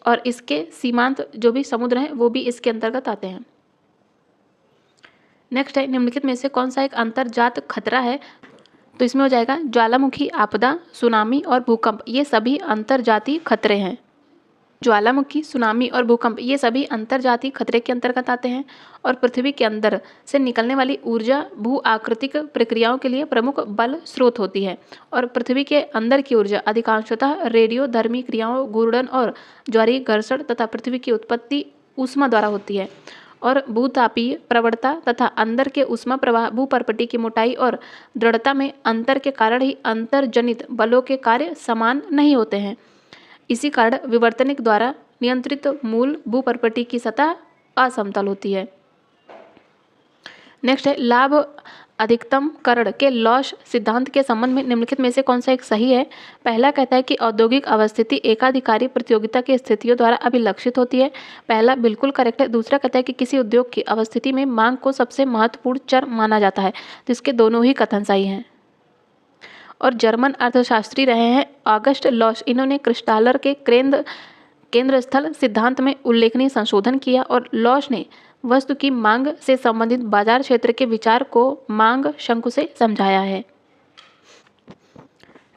और इसके सीमांत जो भी समुद्र हैं वो भी इसके अंतर्गत आते हैं। नेक्स्ट है, निम्नलिखित में से कौन सा एक अंतर्जात खतरा है? तो इसमें हो जाएगा ज्वालामुखी आपदा, सुनामी और भूकंप ये सभी अंतर्जातीय खतरे हैं। ज्वालामुखी, सुनामी और भूकंप ये सभी अंतर्जातीय खतरे के अंतर्गत आते हैं और पृथ्वी के अंदर से निकलने वाली ऊर्जा भू आकृतिक प्रक्रियाओं के लिए प्रमुख बल स्रोत होती है। और पृथ्वी के अंदर की ऊर्जा अधिकांशतः रेडियोधर्मी क्रियाओं, घूर्णन और ज्वारीय घर्षण तथा पृथ्वी की उत्पत्ति ऊष्मा द्वारा होती है। और भूतापीय प्रवणता तथा अंदर के ऊष्मा प्रवाह, भूपर्पटी की मोटाई और दृढ़ता में अंतर के कारण ही अंतर्जनित बलों के कार्य समान नहीं होते हैं। इसी कारण विवर्तनिक द्वारा नियंत्रित मूल भूपर्पटी की सतह असमतल होती है। नेक्स्ट है, लाभ अधिकतम करण के लॉस सिद्धांत के संबंध में निम्नलिखित में से कौन सा एक सही है? पहला कहता है कि औद्योगिक अवस्थिति एकाधिकारी प्रतियोगिता की स्थितियों द्वारा अभिलक्षित होती है। पहला बिल्कुल करेक्ट है। दूसरा कहता है कि किसी उद्योग की अवस्थिति में मांग को सबसे महत्वपूर्ण चर माना जाता है। तो इसके दोनों ही कथन सही हैं। और जर्मन अर्थशास्त्री रहे हैं ऑगस्ट लॉस। इन्होंने क्रिस्टालर के केंद्र स्थल सिद्धांत में उल्लेखनीय संशोधन किया और लॉस ने वस्तु की मांग से संबंधित बाजार क्षेत्र के विचार को मांग शंकु से समझाया है।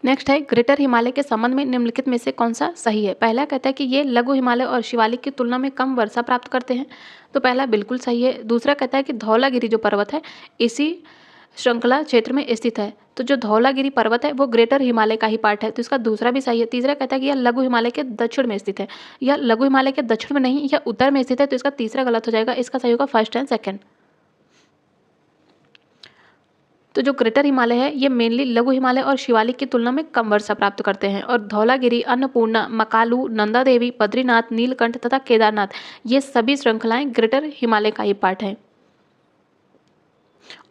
नेक्स्ट है, ग्रेटर हिमालय के संबंध में निम्नलिखित में से कौन सा सही है? पहला कहता है कि ये लघु हिमालय और शिवालिक की तुलना में कम वर्षा प्राप्त करते हैं। तो पहला बिल्कुल सही है। दूसरा कहता है कि धौलागिरी जो पर्वत है इसी श्रृंखला क्षेत्र में स्थित है। तो जो धौलागिरी पर्वत है वो ग्रेटर हिमालय का ही पार्ट है। तो इसका दूसरा भी सही है। तीसरा कहता है कि यह लघु हिमालय के दक्षिण में स्थित है। यह लघु हिमालय के दक्षिण में नहीं, यह उत्तर में स्थित है। तो इसका तीसरा गलत हो जाएगा। इसका सही होगा फर्स्ट एंड सेकंड। तो जो ग्रेटर हिमालय है ये मेनली लघु हिमालय और शिवालिक की तुलना में कम वर्षा प्राप्त करते हैं। और धौलागिरी, अन्नपूर्णा, मकालू, नंदा देवी, बद्रीनाथ, नीलकंठ तथा केदारनाथ ये सभी श्रृंखलाएं ग्रेटर हिमालय का ही पार्ट है।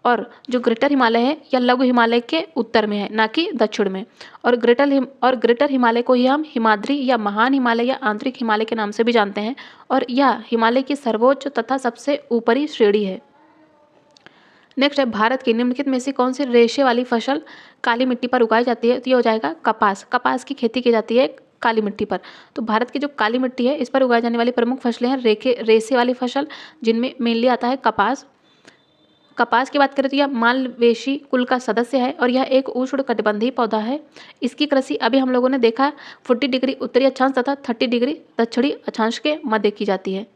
और जो ग्रेटर हिमालय है या लघु हिमालय के उत्तर में है, ना कि दक्षिण में। और ग्रेटर हिमालय को ही हम हिमाद्री या महान हिमालय या आंतरिक हिमालय के नाम से भी जानते हैं। और यह हिमालय की सर्वोच्च तथा सबसे ऊपरी श्रेणी है। नेक्स्ट है, भारत की निम्नलिखित में से कौन सी रेशे वाली फसल काली मिट्टी पर उगाई जाती है? तो ये हो जाएगा कपास। कपास की खेती की जाती है काली मिट्टी पर। तो भारत की जो काली मिट्टी है, इस पर उगाई जाने वाली प्रमुख फसलें हैं रेशे वाली फसल, जिनमें मेनली आता है कपास। कपास की बात करें तो यह मालवेशी कुल का सदस्य है और यह एक उष्णकटिबंधीय पौधा है। इसकी कृषि अभी हम लोगों ने देखा 40 डिग्री उत्तरी अक्षांश तथा 30 डिग्री दक्षिणी अक्षांश के मध्य की जाती है।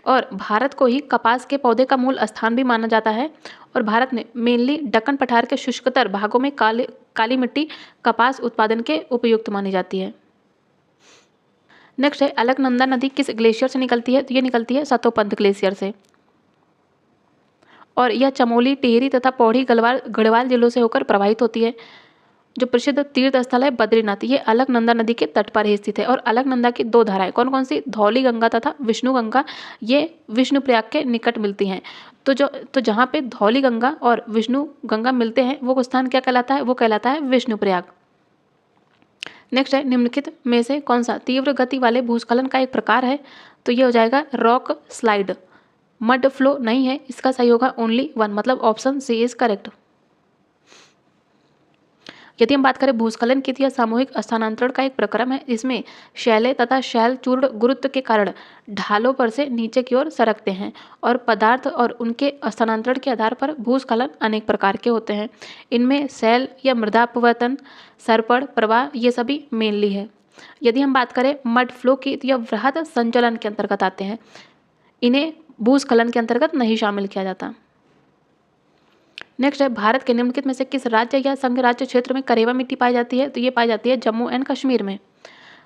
और भारत को ही कपास के पौधे का मूल स्थान भी माना जाता है। और भारत में मेनली दक्कन पठार के शुष्कतर भागों में काली मिट्टी कपास उत्पादन के उपयुक्त मानी जाती है। नेक्स्ट है, अलकनंदा नदी किस ग्लेशियर से निकलती है? तो ये निकलती है सतोपंथ ग्लेशियर से। और यह चमोली, टिहरी तथा पौड़ी गढ़वाल जिलों से होकर प्रवाहित होती है। जो प्रसिद्ध तीर्थ स्थल है बद्रीनाथ, ये अलकनंदा नदी के तट पर ही स्थित है। और अलकनंदा की दो धाराएं कौन कौन सी? धौली गंगा तथा विष्णु गंगा, ये विष्णुप्रयाग के निकट मिलती हैं। तो जहाँ पे धौली गंगा और विष्णु गंगा मिलते हैं, वो स्थान क्या कहलाता है? वो कहलाता है विष्णुप्रयाग। नेक्स्ट है, निम्नलिखित में से कौन सा तीव्र गति वाले भूस्खलन का एक प्रकार है? तो ये हो जाएगा रॉक स्लाइड। मड फ्लो नहीं है, इसका सही होगा ओनली 1, मतलब ऑप्शन सी इज करेक्ट। यदि हम बात करें भूस्खलन की, तो यह सामूहिक स्थानांतरण का एक प्रक्रम है। इसमें शैलें तथा शैल चूर्ण गुरुत्व के कारण ढालों पर से नीचे की ओर सरकते हैं। और पदार्थ और उनके स्थानांतरण के आधार पर भूस्खलन अनेक प्रकार के होते हैं। इनमें शैल या मृदा अपवर्तन, सरपड़, प्रवाह, ये सभी मेनली है। यदि हम बात करें मड फ्लो की, तो यह वृहद संचलन के अंतर्गत आते हैं। इन्हें भूस्खलन के अंतर्गत नहीं शामिल किया जाता। नेक्स्ट है, भारत के निम्नलिखित में से किस राज्य या संघ राज्य क्षेत्र में करेवा मिट्टी पाई जाती है? तो ये पाई जाती है जम्मू एंड कश्मीर में।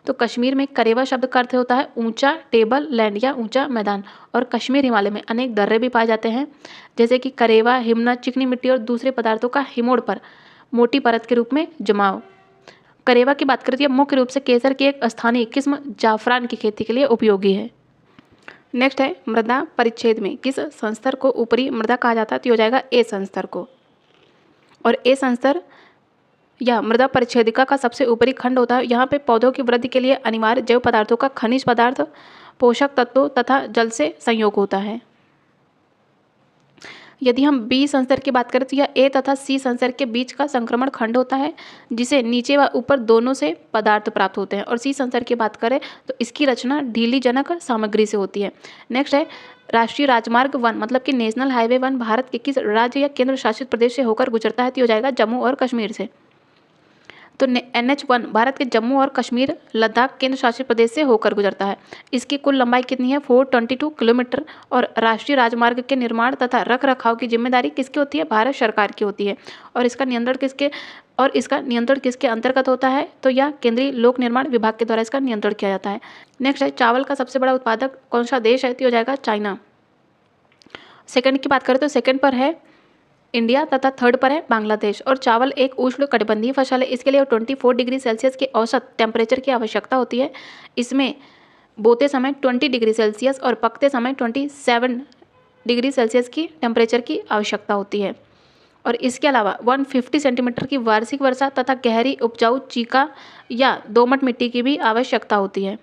तो कश्मीर में करेवा शब्द का अर्थ होता है ऊंचा टेबल लैंड या ऊंचा मैदान। और कश्मीर हिमालय में अनेक दर्रे भी पाए जाते हैं, जैसे कि करेवा, हिमनद, चिकनी मिट्टी और दूसरे पदार्थों का हिमोड़ पर मोटी परत के रूप में जमाव। करेवा की बात करें तो यह मुख्य रूप से केसर की एक स्थानीय किस्म जाफरान की खेती के लिए उपयोगी है। नेक्स्ट है, मृदा परिच्छेद में किस संस्तर को ऊपरी मृदा कहा जाता है? तो हो जाएगा ए संस्तर को। और ए संस्तर या मृदा परिच्छेदिका का सबसे ऊपरी खंड होता है। यहाँ पे पौधों की वृद्धि के लिए अनिवार्य जैव पदार्थों का खनिज पदार्थ, पोषक तत्वों तथा जल से संयोग होता है। यदि हम बी संस्तर की बात करें तो यह ए तथा सी संस्तर के बीच का संक्रमण खंड होता है, जिसे नीचे व ऊपर दोनों से पदार्थ प्राप्त होते हैं। और सी संस्तर की बात करें तो इसकी रचना ढीली जनक सामग्री से होती है। नेक्स्ट है, राष्ट्रीय राजमार्ग 1 मतलब कि नेशनल हाईवे 1 भारत के किस राज्य या केंद्र शासित प्रदेश से होकर गुजरता है? तो हो जाएगा जम्मू और कश्मीर से। तो NH1 भारत के जम्मू और कश्मीर लद्दाख केंद्र शासित प्रदेश से होकर गुजरता है। इसकी कुल लंबाई कितनी है? 422 किलोमीटर। और राष्ट्रीय राजमार्ग के निर्माण तथा रख रखाव की जिम्मेदारी किसकी होती है? भारत सरकार की होती है। और इसका नियंत्रण किसके अंतर्गत होता है? तो यह केंद्रीय लोक निर्माण विभाग के द्वारा इसका नियंत्रण किया जाता है। नेक्स्ट है, चावल का सबसे बड़ा उत्पादक कौन सा देश है? तो हो जाएगा चाइना। सेकंड की बात करें तो सेकंड पर है इंडिया तथा थर्ड पर है बांग्लादेश। और चावल एक उष्णकटिबंधीय फसल है। इसके लिए 24 डिग्री सेल्सियस के औसत टेम्परेचर की आवश्यकता होती है। इसमें बोते समय 20 डिग्री सेल्सियस और पकते समय 27 डिग्री सेल्सियस की टेम्परेचर की आवश्यकता होती है। और इसके अलावा 150 सेंटीमीटर की वार्षिक वर्षा तथा गहरी उपजाऊ चीका या दोमट मिट्टी की भी आवश्यकता होती है।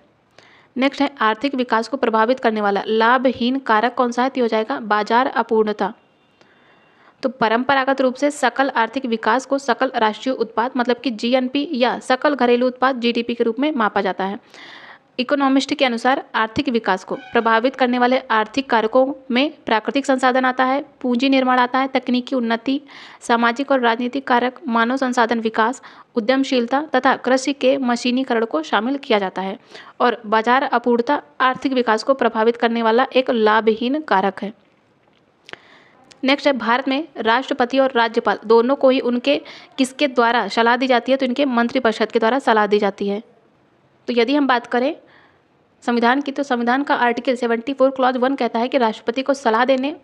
नेक्स्ट है, आर्थिक विकास को प्रभावित करने वाला लाभहीन कारक कौन सा है? तो हो जाएगा बाजार अपूर्णता। तो परंपरागत रूप से सकल आर्थिक विकास को सकल राष्ट्रीय उत्पाद मतलब कि GNP या सकल घरेलू उत्पाद GDP के रूप में मापा जाता है। इकोनॉमिस्ट के अनुसार आर्थिक विकास को प्रभावित करने वाले आर्थिक कारकों में प्राकृतिक संसाधन आता है, पूंजी निर्माण आता है, तकनीकी उन्नति, सामाजिक और राजनीतिक कारक, मानव संसाधन विकास, उद्यमशीलता तथा कृषि के मशीनीकरण को शामिल किया जाता है। और बाजार अपूर्णता आर्थिक विकास को प्रभावित करने वाला एक लाभहीन कारक है। नेक्स्ट है, भारत में राष्ट्रपति और राज्यपाल दोनों को ही उनके किसके द्वारा सलाह दी जाती है? तो इनके मंत्रिपरिषद के द्वारा सलाह दी जाती है। तो यदि हम बात करें संविधान की, तो संविधान का आर्टिकल 74 क्लॉज 1 कहता है कि राष्ट्रपति को सलाह देने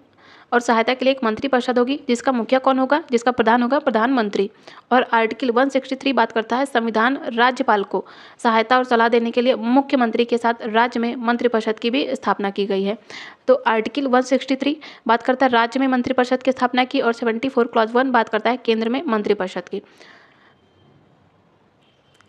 और सहायता के लिए एक मंत्रिपरिषद होगी, जिसका मुखिया कौन होगा, जिसका प्रधान होगा प्रधानमंत्री। और आर्टिकल 163 बात करता है संविधान राज्यपाल को सहायता और सलाह देने के लिए मुख्यमंत्री के साथ राज्य में मंत्रिपरिषद की भी स्थापना की गई है। तो आर्टिकल 163 बात करता है राज्य में मंत्रिपरिषद की स्थापना की, और 74 क्लॉज 1 बात करता है केंद्र में मंत्रिपरिषद की।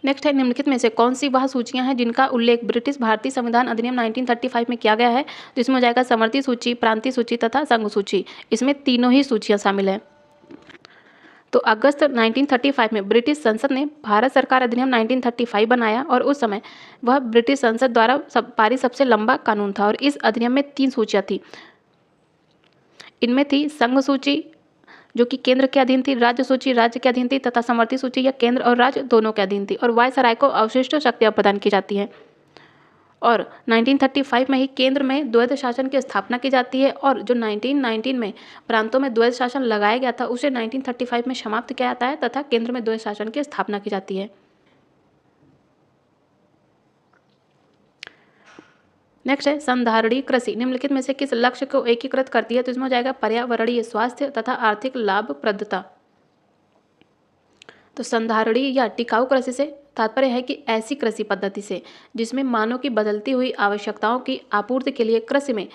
नेक्स्ट है, निम्नलिखित में से कौन सी वह सूचियां हैं जिनका उल्लेख ब्रिटिश भारतीय संविधान अधिनियम 1935 में किया गया है। तो इसमें हो जाएगा समवर्ती सूची, प्रांतीय सूची तथा संघ सूची। इसमें तीनों ही सूचियां शामिल हैं। तो अगस्त 1935 में ब्रिटिश संसद ने भारत सरकार अधिनियम 1935 बनाया, और उस समय वह ब्रिटिश संसद द्वारा पारित सबसे लंबा कानून था। और इस अधिनियम में 3 सूचियां थी। इनमें थी संघ सूची जो कि केंद्र के अधीन थी, राज्य सूची राज्य के अधीन थी, तथा समवर्ती सूची या केंद्र और राज्य दोनों के अधीन थी। और वायसराय को अवशिष्ट शक्तियां प्रदान की जाती हैं। और 1935 में ही केंद्र में द्वैध शासन की स्थापना की जाती है, और जो 1919 में प्रांतों में द्वैध शासन लगाया गया था उसे 1935 में समाप्त किया जाता है, तथा केंद्र में द्वैध शासन की स्थापना की जाती है। नेक्स्ट है, संधारणीय कृषि निम्नलिखित में से किस लक्ष्य को एकीकृत करती है। तो इसमें हो जाएगा पर्यावरणीय, स्वास्थ्य तथा आर्थिक लाभप्रदता। तो संधारणीय या टिकाऊ कृषि से तात्पर्य है कि ऐसी कृषि पद्धति से जिसमें मानव की बदलती हुई आवश्यकताओं की आपूर्ति के लिए कृषि में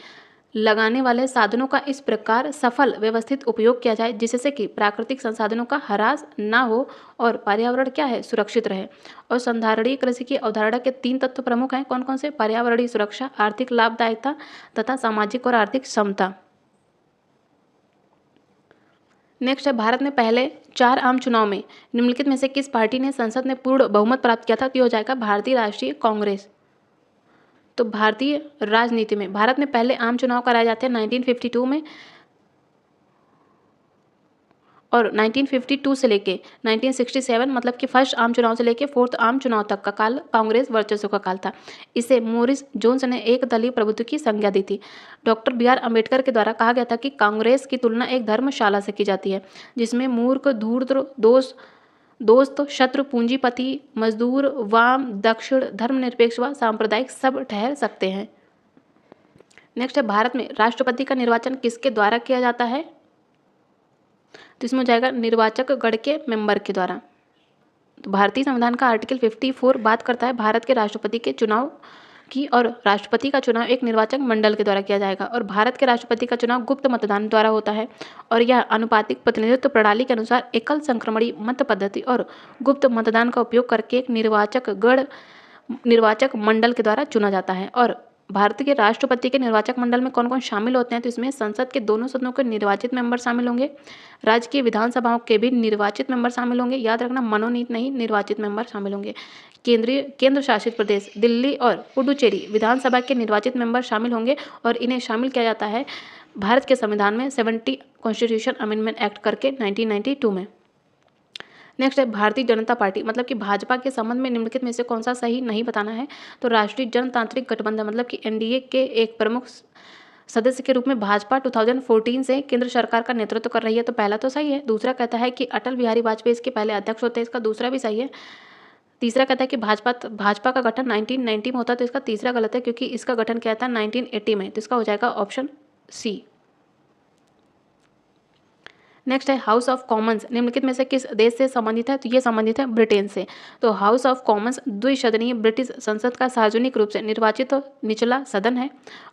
लगाने वाले साधनों का इस प्रकार सफल व्यवस्थित उपयोग किया जाए जिससे कि प्राकृतिक संसाधनों का ह्रास ना हो और पर्यावरण क्या है, सुरक्षित रहे। और संधारणीय कृषि की अवधारणा के 3 तत्व प्रमुख हैं। कौन कौन से? पर्यावरणीय सुरक्षा, आर्थिक लाभदायकता तथा सामाजिक और आर्थिक समता। नेक्स्ट है, भारत में पहले 4 आम चुनाव में निम्नलिखित में से किस पार्टी ने संसद में पूर्ण बहुमत प्राप्त किया था। तो ये हो जाएगा भारतीय राष्ट्रीय कांग्रेस। तो भारतीय राजनीति में भारत में पहले आम चुनाव कराए जाते हैं 1952 में, और 1952 से लेके 1967 मतलब कि फर्स्ट आम चुनाव से लेके 4th आम चुनाव तक का काल कांग्रेस वर्चस्व का काल था। इसे मोरिस जोन्स ने एक दलीय प्रभुत्व की संज्ञा दी थी। डॉक्टर बी आर अम्बेडकर के द्वारा कहा गया था कि कांग्रेस की तुलना एक धर्मशाला से की जाती है जिसमें मूर्ख, धूर्त, दोस्त, शत्रु, पूंजीपति, मजदूर, वाम, दक्षिण, धर्मनिरपेक्ष व सांप्रदायिक सब ठहर सकते हैं। नेक्स्ट है, भारत में राष्ट्रपति का निर्वाचन किसके द्वारा किया जाता है। तो इसमें हो जाएगा निर्वाचक गण के मेंबर के द्वारा। तो भारतीय संविधान का आर्टिकल 54 बात करता है भारत के राष्ट्रपति के चुनाव की, और राष्ट्रपति का चुनाव एक निर्वाचक मंडल के द्वारा किया जाएगा। और भारत के राष्ट्रपति का चुनाव गुप्त मतदान द्वारा होता है, और यह अनुपातिक प्रतिनिधित्व प्रणाली के अनुसार एकल संक्रमणीय मत पद्धति और गुप्त मतदान का उपयोग करके एक निर्वाचक मंडल के द्वारा चुना जाता है। और भारत के राष्ट्रपति के निर्वाचक मंडल में कौन कौन शामिल होते हैं। तो इसमें संसद के दोनों सदनों के निर्वाचित मेंबर शामिल होंगे, राज्य की विधानसभाओं के भी निर्वाचित मेंबर शामिल होंगे, याद रखना मनोनीत नहीं, निर्वाचित मेंबर शामिल होंगे। केंद्र शासित प्रदेश दिल्ली और पुडुचेरी विधानसभा के निर्वाचित मेंबर शामिल होंगे, और इन्हें शामिल किया जाता है भारत के संविधान में 70 कॉन्स्टिट्यूशन अमेंडमेंट एक्ट करके 1992 में। नेक्स्ट है, भारतीय जनता पार्टी मतलब कि भाजपा के संबंध में निम्नलिखित में से कौन सा सही नहीं बताना है। तो राष्ट्रीय जनतांत्रिक गठबंधन मतलब कि एनडीए के एक प्रमुख सदस्य के रूप में भाजपा 2014 से केंद्र सरकार का नेतृत्व कर रही है। तो पहला तो सही है। दूसरा कहता है कि अटल बिहारी वाजपेयी इसके पहले अध्यक्ष होते हैं, इसका दूसरा भी सही है। तीसरा कहता है कि भाजपा का गठन 1990 में होता है, तो इसका तीसरा गलत है क्योंकि इसका गठन किया था 1980 में। तो इसका हो जाएगा ऑप्शन सी। नेक्स्ट है, हाउस ऑफ कॉमन्स निम्नलिखित में से किस देश से संबंधित है। तो ये संबंधित है ब्रिटेन से। तो हाउस ऑफ कॉमन्स द्विसदनीय ब्रिटिश संसद का सार्वजनिक रूप से निर्वाचित निचला सदन है,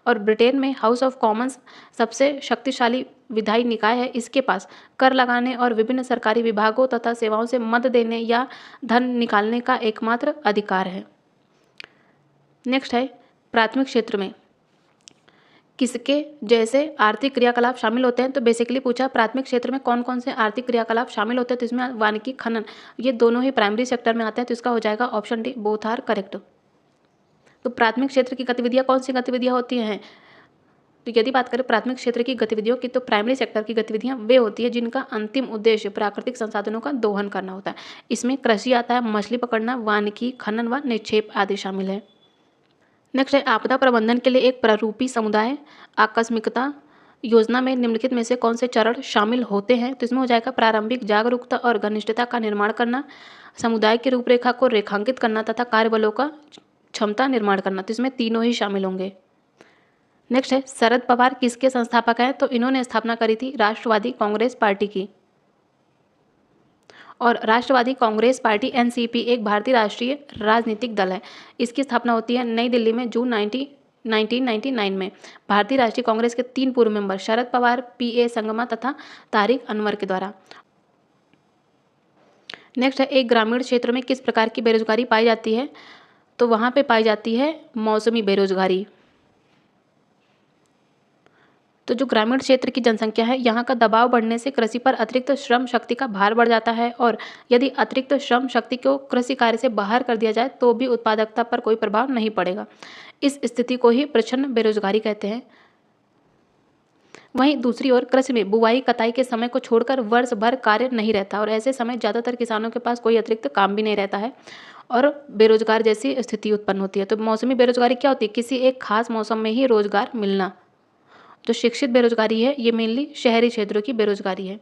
और ब्रिटेन में हाउस ऑफ कॉमन्स सबसे शक्तिशाली विधायी निकाय है। इसके पास कर लगाने और विभिन्न सरकारी विभागों तथा सेवाओं से मद देने या धन निकालने का एकमात्र अधिकार है। नेक्स्ट है, प्राथमिक क्षेत्र में किसके जैसे आर्थिक क्रियाकलाप शामिल होते हैं। तो बेसिकली पूछा प्राथमिक क्षेत्र में कौन कौन से आर्थिक क्रियाकलाप शामिल होते हैं। तो इसमें वानिकी, खनन, ये दोनों ही प्राइमरी सेक्टर में आते हैं। तो इसका हो जाएगा option D, both are correct. तो प्राथमिक क्षेत्र की गतिविधियां कौन सी गतिविधियां होती हैं। तो यदि बात करें प्राथमिक क्षेत्र की गतिविधियों की, तो प्राइमरी सेक्टर की गतिविधियां वे होती है जिनका अंतिम उद्देश्य प्राकृतिक संसाधनों का दोहन करना होता है। इसमें कृषि आता है, मछली पकड़ना, वानिकी, खनन व निक्षेप आदि शामिल है। नेक्स्ट है, आपदा प्रबंधन के लिए एक प्रारूपी समुदाय आकस्मिकता योजना में निम्नलिखित में से कौन से चरण शामिल होते हैं। तो इसमें हो जाएगा प्रारंभिक जागरूकता और घनिष्ठता का निर्माण करना, समुदाय की रूपरेखा को रेखांकित करना तथा कार्यबलों का क्षमता निर्माण करना। तो इसमें तीनों ही शामिल होंगे। नेक्स्ट है शरद पवार किसके संस्थापक हैं? तो इन्होंने स्थापना करी थी राष्ट्रवादी कांग्रेस पार्टी की। और राष्ट्रवादी कांग्रेस पार्टी एनसीपी एक भारतीय राष्ट्रीय राजनीतिक दल है। इसकी स्थापना होती है नई दिल्ली में जून 1999 में। भारतीय राष्ट्रीय कांग्रेस के 3 पूर्व मेंबर शरद पवार, पीए संगमा तथा तारिक अनवर के द्वारा। नेक्स्ट है एक ग्रामीण क्षेत्र में किस प्रकार की बेरोजगारी पाई जाती है? तो वहाँ पे पाई जाती है मौसमी बेरोजगारी। तो जो ग्रामीण क्षेत्र की जनसंख्या है, यहाँ का दबाव बढ़ने से कृषि पर अतिरिक्त श्रम शक्ति का भार बढ़ जाता है और यदि अतिरिक्त श्रम शक्ति को कृषि कार्य से बाहर कर दिया जाए तो भी उत्पादकता पर कोई प्रभाव नहीं पड़ेगा। इस स्थिति को ही प्रच्छन्न बेरोजगारी कहते हैं। वहीं दूसरी ओर कृषि में बुवाई कटाई के समय को छोड़कर वर्ष भर कार्य नहीं रहता और ऐसे समय ज़्यादातर किसानों के पास कोई अतिरिक्त काम भी नहीं रहता है और बेरोजगार जैसी स्थिति उत्पन्न होती है। तो मौसमी बेरोजगारी क्या होती है? किसी एक खास मौसम में ही रोजगार मिलना। जो शिक्षित बेरोजगारी है ये मेनली शहरी क्षेत्रों की बेरोजगारी है।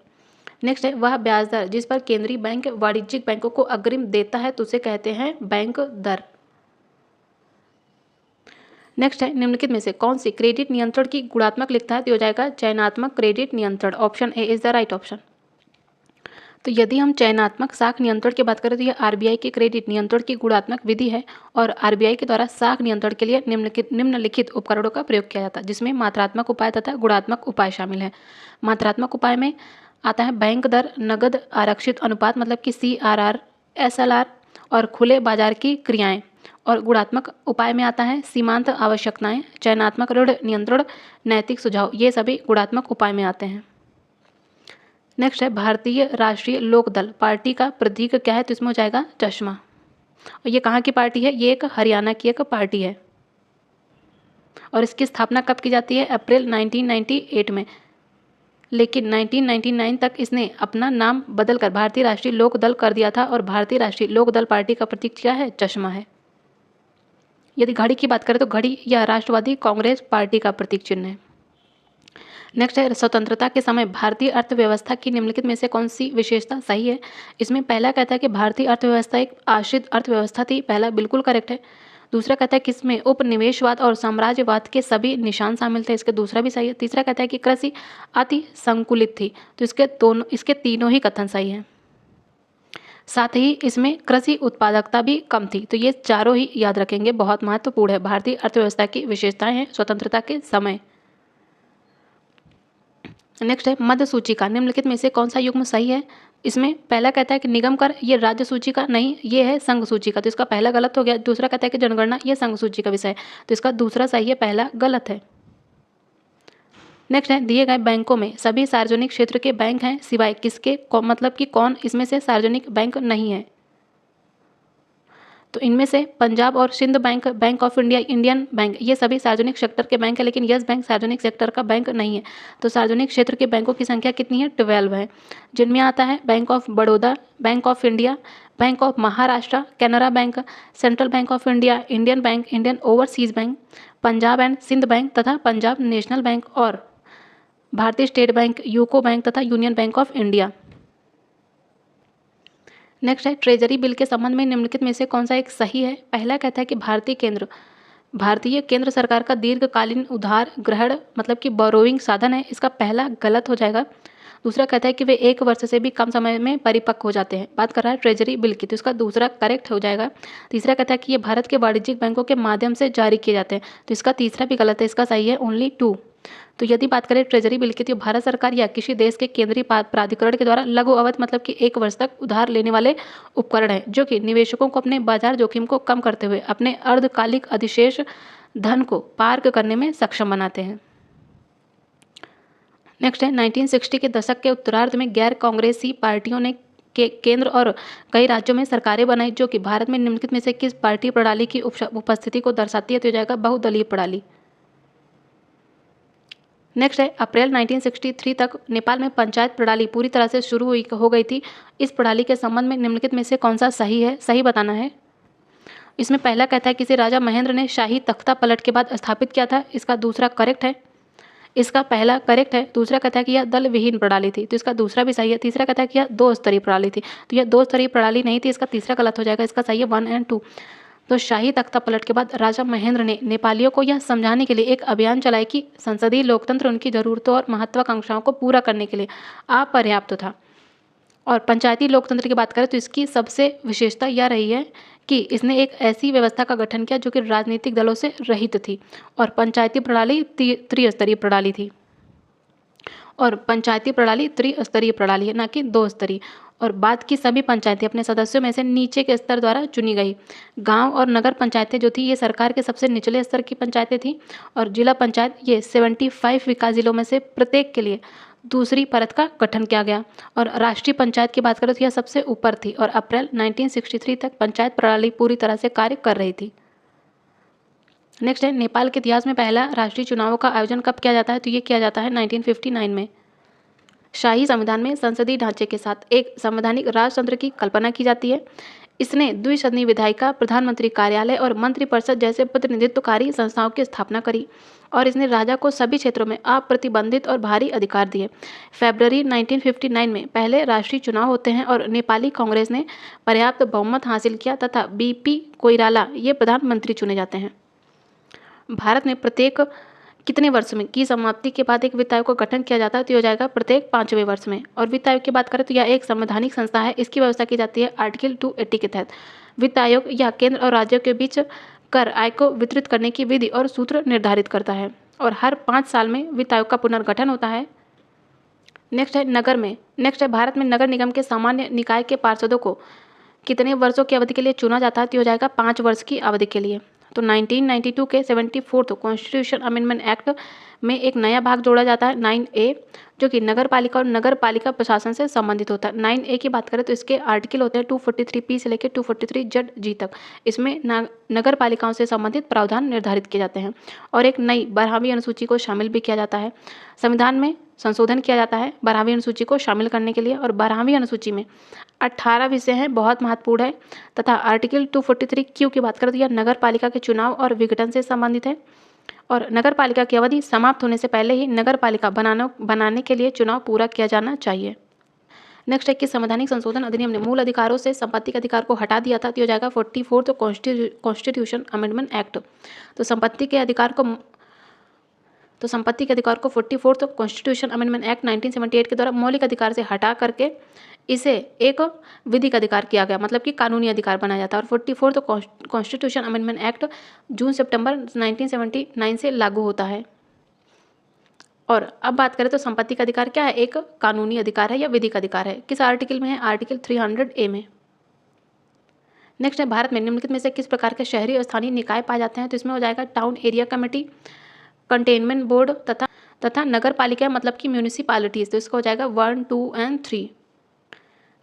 नेक्स्ट है वह ब्याज दर जिस पर केंद्रीय बैंक वाणिज्यिक बैंकों को अग्रिम देता है तो उसे कहते हैं बैंक दर। नेक्स्ट है निम्नलिखित में से कौन सी क्रेडिट नियंत्रण की गुणात्मक लिखता है? तो हो जाएगा चयनात्मक क्रेडिट नियंत्रण। Option A is the right option. तो यदि हम चयनात्मक साख नियंत्रण की बात करें तो यह आरबीआई के क्रेडिट नियंत्रण की गुणात्मक विधि है और आरबीआई के द्वारा साख नियंत्रण के लिए निम्नलिखित उपकरणों का प्रयोग किया जाता है जिसमें मात्रात्मक उपाय तथा गुणात्मक उपाय शामिल है। मात्रात्मक उपाय में आता है बैंक दर, नगद आरक्षित अनुपात मतलब कि CRR, SLR और खुले बाजार की क्रियाएं। और गुणात्मक उपाय में आता है सीमांत आवश्यकताएं, चयनात्मक ऋण नियंत्रण, नैतिक सुझाव। ये सभी गुणात्मक उपाय में आते हैं। नेक्स्ट है भारतीय राष्ट्रीय लोकदल पार्टी का प्रतीक क्या है? तो इसमें हो जाएगा चश्मा। और ये कहाँ की पार्टी है? ये एक हरियाणा की एक पार्टी है और इसकी स्थापना कब की जाती है? अप्रैल 1998 में। लेकिन 1999 तक इसने अपना नाम बदलकर भारतीय राष्ट्रीय लोकदल कर दिया था और भारतीय राष्ट्रीय लोकदल पार्टी का प्रतीक क्या है? चश्मा है। यदि घड़ी की बात करें तो घड़ी या राष्ट्रवादी कांग्रेस पार्टी का प्रतीक चिन्ह है। नेक्स्ट है स्वतंत्रता के समय भारतीय अर्थव्यवस्था की निम्नलिखित में से कौन सी विशेषता सही है? इसमें पहला कहता है कि भारतीय अर्थव्यवस्था एक आश्रित अर्थव्यवस्था थी। पहला बिल्कुल करेक्ट है। दूसरा कहता है कि इसमें उपनिवेशवाद और साम्राज्यवाद के सभी निशान शामिल थे। इसके दूसरा भी सही है। तीसरा कहता है कि कृषि अति संकुलित थी। तो इसके तीनों ही कथन सही हैं। साथ ही इसमें कृषि उत्पादकता भी कम थी। तो ये चारों ही याद रखेंगे, बहुत महत्वपूर्ण है। भारतीय अर्थव्यवस्था की विशेषताएं हैं स्वतंत्रता के समय। नेक्स्ट है मध्य सूची का निम्नलिखित में से कौन सा युग्म सही है? इसमें पहला कहता है कि निगम कर ये राज्य सूची का नहीं, ये है संघ सूची का। तो इसका पहला गलत हो गया। दूसरा कहता है कि जनगणना ये संघ सूची का विषय है। तो इसका दूसरा सही है, पहला गलत है। नेक्स्ट है दिए गए बैंकों में सभी सार्वजनिक क्षेत्र के बैंक हैं सिवाय किसके, मतलब कि कौन इसमें से सार्वजनिक बैंक नहीं है? तो इनमें से पंजाब और Sind bank, bank of India, Indian bank, ये सभी सार्वजनिक सेक्टर के बैंक है लेकिन यस बैंक सार्वजनिक सेक्टर का बैंक नहीं है। तो सार्वजनिक क्षेत्र के बैंकों की संख्या कितनी है? 12 है, जिनमें आता है bank of Baroda, bank of India, bank of Maharashtra, Canara bank, central bank of India, Indian bank, Indian overseas bank, Punjab and Sind bank तथा पंजाब नेशनल बैंक और भारतीय स्टेट बैंक, यूको बैंक तथा union bank of India. Next है ट्रेजरी बिल के संबंध में निम्नलिखित में से कौन सा एक सही है? पहला कहता है कि भारतीय केंद्र सरकार का दीर्घकालीन उधार ग्रहण मतलब कि बोरोइंग साधन है। इसका पहला गलत हो जाएगा। दूसरा कहता है कि वे 1 वर्ष से भी कम समय में परिपक्व हो जाते हैं। बात कर रहा है ट्रेजरी बिल की, तो इसका दूसरा करेक्ट हो जाएगा। तीसरा कहता है कि ये भारत के वाणिज्यिक बैंकों के माध्यम से जारी किए जाते हैं। तो इसका तीसरा भी गलत है, इसका सही है ओनली 2। तो यदि बात करें ट्रेजरी बिल की तो भारत सरकार या किसी देश के केंद्रीय प्राधिकरण के द्वारा लघु अवधि मतलब कि 1 वर्ष तक उधार लेने वाले उपकरण हैं जो कि निवेशकों को अपने बाजार जोखिम को कम करते हुए अपने अर्धकालिक अधिशेष धन को पार्क करने में सक्षम बनाते हैं। नेक्स्ट है 1960 के दशक के उत्तरार्ध में गैर कांग्रेसी पार्टियों ने केंद्र और कई राज्यों में सरकारें बनाई जो कि भारत में निम्नलिखित में से किस पार्टी प्रणाली की उपस्थिति को दर्शाती है? तो हो जाएगा बहुदलीय प्रणाली। नेक्स्ट है अप्रैल 1963 तक नेपाल में पंचायत प्रणाली पूरी तरह से शुरू हो गई थी। इस प्रणाली के संबंध में निम्नलिखित में से कौन सा सही है? सही बताना है। इसमें पहला कहता है कि इसे राजा महेंद्र ने शाही तख्ता पलट के बाद स्थापित किया था। इसका दूसरा करेक्ट है, इसका पहला करेक्ट है। दूसरा कहता है कि यह दल विहीन प्रणाली थी, तो इसका दूसरा भी सही है। तीसरा कहता है कि यह 2 स्तरीय प्रणाली थी, तो यह 2 स्तरीय प्रणाली नहीं थी, इसका तीसरा गलत हो जाएगा। इसका सही है 1 और 2। तो शाही तख्ता पलट के बाद राजा महेंद्र ने नेपालियों को यह समझाने के लिए एक अभियान चलाया कि संसदीय लोकतंत्र उनकी जरूरतों और महत्वाकांक्षाओं को पूरा करने के लिए अपर्याप्त था। और पंचायती लोकतंत्र की बात करें तो इसकी सबसे विशेषता यह रही है कि इसने एक ऐसी व्यवस्था का गठन किया जो कि राजनीतिक दलों से रहित थी, और पंचायती प्रणाली त्रिस्तरीय प्रणाली थी। और पंचायती प्रणाली त्रिस्तरीय प्रणाली है, ना कि दो स्तरीय। और बाद की सभी पंचायतें अपने सदस्यों में से नीचे के स्तर द्वारा चुनी गई। गांव और नगर पंचायतें जो थी ये सरकार के सबसे निचले स्तर की पंचायतें थी, और जिला पंचायत ये 75 विकास जिलों में से प्रत्येक के लिए दूसरी परत का गठन किया गया। और राष्ट्रीय पंचायत की बात करें तो यह सबसे ऊपर थी, और अप्रैल 1963 तक पंचायत प्रणाली पूरी तरह से कार्य कर रही थी। नेक्स्ट है, नेपाल के इतिहास में पहला राष्ट्रीय चुनावों का आयोजन कब किया जाता है? तो ये किया जाता है 1959 में। शाही संविधान में संसदीय ढांचे के साथ एक संवैधानिक राजतंत्र की कल्पना की जाती है। इसने द्विसदनीय विधायिका, प्रधानमंत्री कार्यालय और मंत्रिपरिषद जैसे प्रतिनिधित्वकारी संस्थाओं की स्थापना करी, और इसने राजा को सभी क्षेत्रों में अप्रतिबंधित और भारी अधिकार दिए। फरवरी 1959 में पहले राष्ट्रीय चुनाव होते हैं और नेपाली कांग्रेस ने पर्याप्त बहुमत हासिल किया तथा बीपी कोइराला ये प्रधानमंत्री चुने जाते हैं। भारत में प्रत्येक कितने वर्ष में की समाप्ति के बाद एक वित्त आयोग का गठन किया जाता है? तो हो जाएगा प्रत्येक 5वें वर्ष में। और वित्त आयोग की बात करें तो यह एक संवैधानिक संस्था है। इसकी व्यवस्था की जाती है आर्टिकल 280 के तहत। वित्त आयोग या केंद्र और राज्यों के बीच कर आय को वितरित करने की विधि और सूत्र निर्धारित करता है, और हर 5 साल में वित्त आयोग का पुनर्गठन होता है। नेक्स्ट है भारत में नगर निगम के सामान्य निकाय के पार्षदों को कितने वर्षों की अवधि के लिए चुना जाता है? तो हो जाएगा 5 वर्ष की अवधि के लिए। तो 1992 के 74th कॉन्स्टिट्यूशन अमेंडमेंट एक्ट में एक नया भाग जोड़ा जाता है 9A, जो कि नगर पालिका और नगर पालिका प्रशासन से संबंधित होता है। 9A की बात करें तो इसके आर्टिकल होते हैं 243P से लेकर 243Z तक। इसमें नगर पालिकाओं से संबंधित प्रावधान निर्धारित किए जाते हैं, और एक नई 12वीं अनुसूची को शामिल भी किया जाता है। संविधान में संशोधन किया जाता है 12वीं अनुसूची को शामिल करने के लिए, और 12वीं अनुसूची में 18 विषय हैं, बहुत महत्वपूर्ण है। तथा आर्टिकल 243Q की बात करें तो यह नगर पालिका के चुनाव और विघटन से संबंधित है, और नगर पालिका की अवधि समाप्त होने से पहले ही नगर पालिका बनाने के लिए चुनाव पूरा किया जाना चाहिए। नेक्स्ट है कि संवैधानिक संशोधन अधिनियम ने मूल अधिकारों से संपत्ति के अधिकार को हटा दिया था। तो हो जाएगा 44th कॉन्स्टिट्यूशन अमेंडमेंट एक्ट। तो संपत्ति के अधिकार को 44th कॉन्स्टिट्यूशन अमेंडमेंट एक्ट 1978 के द्वारा मौलिक अधिकार से हटा करके इसे एक विधिक अधिकार किया गया, मतलब कि कानूनी अधिकार बनाया जाता है। और 44th कॉन्स्टिट्यूशन अमेंडमेंट एक्ट जून-सितंबर 1979 से लागू होता है। और अब बात करें तो संपत्ति का अधिकार क्या है? एक कानूनी अधिकार है या विधिक अधिकार है। किस आर्टिकल में है? आर्टिकल 300A में। नेक्स्ट है, भारत में निम्नलिखित में से किस प्रकार के शहरी और स्थानीय निकाय पाए जाते हैं? तो इसमें हो जाएगा town area committee, containment board तथा नगर पालिका, मतलब कि म्यूनिसिपालिटीज। तो इसका हो जाएगा 1, 2 और 3।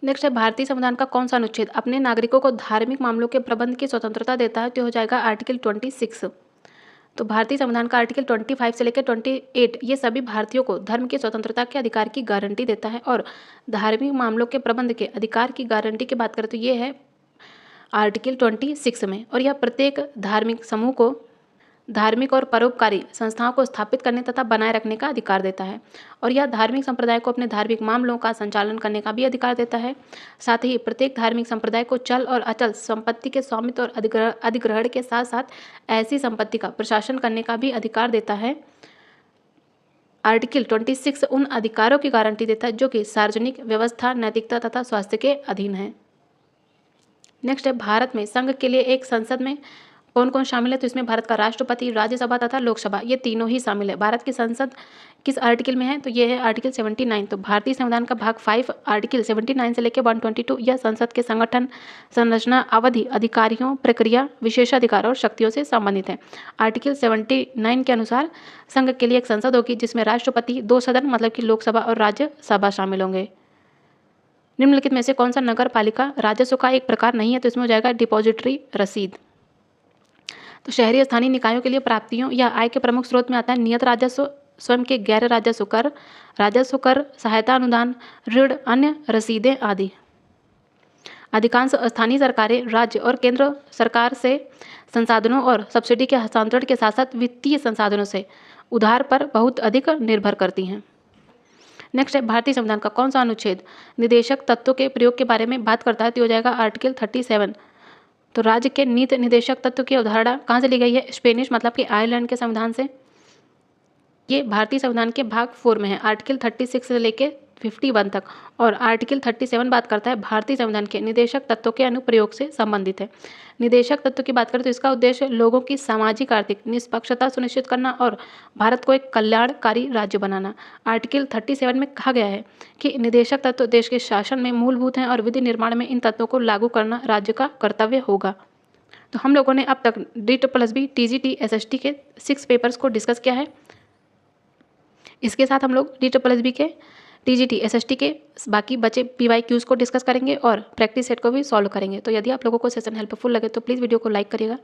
नेक्स्ट है, भारतीय संविधान का कौन सा अनुच्छेद अपने नागरिकों को धार्मिक मामलों के प्रबंध की स्वतंत्रता देता है? तो हो जाएगा आर्टिकल 26। तो भारतीय संविधान का आर्टिकल 25 से लेकर 28 ये सभी भारतीयों को धर्म की स्वतंत्रता के अधिकार की गारंटी देता है। और धार्मिक मामलों के प्रबंध के अधिकार की गारंटी की बात करें तो ये है आर्टिकल 26 में। और यह प्रत्येक धार्मिक समूह को धार्मिक और परोपकारी संस्थाओं को स्थापित करने तथा बनाए रखने का अधिकार देता है, और यह धार्मिक संप्रदाय को अपने धार्मिक मामलों का संचालन करने का भी अधिकार देता है। साथ ही प्रत्येक धार्मिक संप्रदाय को चल और अचल संपत्ति के स्वामित्व और अधिग्रहण के साथ साथ ऐसी संपत्ति का प्रशासन करने का भी अधिकार देता है। आर्टिकल 26 उन अधिकारों की गारंटी देता है जो कि सार्वजनिक व्यवस्था, नैतिकता तथा स्वास्थ्य के अधीन है। नेक्स्ट है, भारत में संघ के लिए एक संसद में कौन कौन शामिल है? तो इसमें भारत का राष्ट्रपति, राज्यसभा तथा लोकसभा ये तीनों ही शामिल है। भारत की संसद किस आर्टिकल में है? तो ये है आर्टिकल 79। तो भारतीय संविधान का भाग 5 आर्टिकल 79 से लेकर 122 यह संसद के संगठन, संरचना, अवधि, अधिकारियों, प्रक्रिया, विशेषाधिकार और शक्तियों से संबंधित है। आर्टिकल 79 के अनुसार संघ के लिए एक संसद होगी जिसमें राष्ट्रपति, 2 सदन मतलब कि लोकसभा और राज्यसभा शामिल होंगे। निम्नलिखित में से कौन सा नगर पालिका राजस्व का एक प्रकार नहीं है? तो इसमें हो जाएगा डिपॉजिटरी रसीद। तो शहरी और स्थानीय निकायों के लिए प्राप्तियों या आय के प्रमुख स्रोत में आता है नियत राजस्व, स्वयं के गैर राजस्व कर, सहायता अनुदान, ऋण, अन्य रसीदें आदि। अधिकांश स्थानीय सरकारें राज्य और केंद्र सरकार से संसाधनों और सब्सिडी के हस्तांतरण के साथ साथ वित्तीय संसाधनों से उधार पर बहुत अधिक निर्भर करती हैं। नेक्स्ट है, भारतीय संविधान का कौन सा अनुच्छेद निदेशक तत्वों के प्रयोग के बारे में बात करता है? तो हो जाएगा आर्टिकल 37। तो राज्य के नीति निदेशक तत्व की अवधारणा कहाँ से ली गई है? स्पेनिश मतलब कि आयरलैंड के संविधान से। ये भारतीय संविधान के भाग 4 में है, आर्टिकल 36 से लेके 51 तक। और आर्टिकल 37 बात करता है भारतीय संविधान के निदेशक तत्वों के अनुप्रयोग से संबंधित है। निदेशक तत्व की बात करें तो इसका उद्देश्य लोगों की सामाजिक आर्थिक निष्पक्षता सुनिश्चित करना और भारत को एक कल्याणकारी राज्य बनाना। आर्टिकल 37 में कहा गया है कि निदेशक तत्व देश के शासन में मूलभूत हैं और विधि निर्माण में इन तत्वों को लागू करना राज्य का कर्तव्य होगा। तो हम लोगों ने अब तक DSSB, TGT, SST के 6 पेपर्स को डिस्कस किया है। इसके साथ हम लोग DSSB के, TGT, SST के बाकी बचे PYQs को डिस्कस करेंगे और प्रैक्टिस सेट को भी सॉल्व करेंगे। तो यदि आप लोगों को सेशन हेल्पफुल लगे तो प्लीज़ वीडियो को लाइक करिएगा,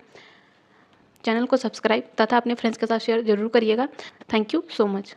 चैनल को सब्सक्राइब तथा अपने फ्रेंड्स के साथ शेयर जरूर करिएगा। Thank you so much.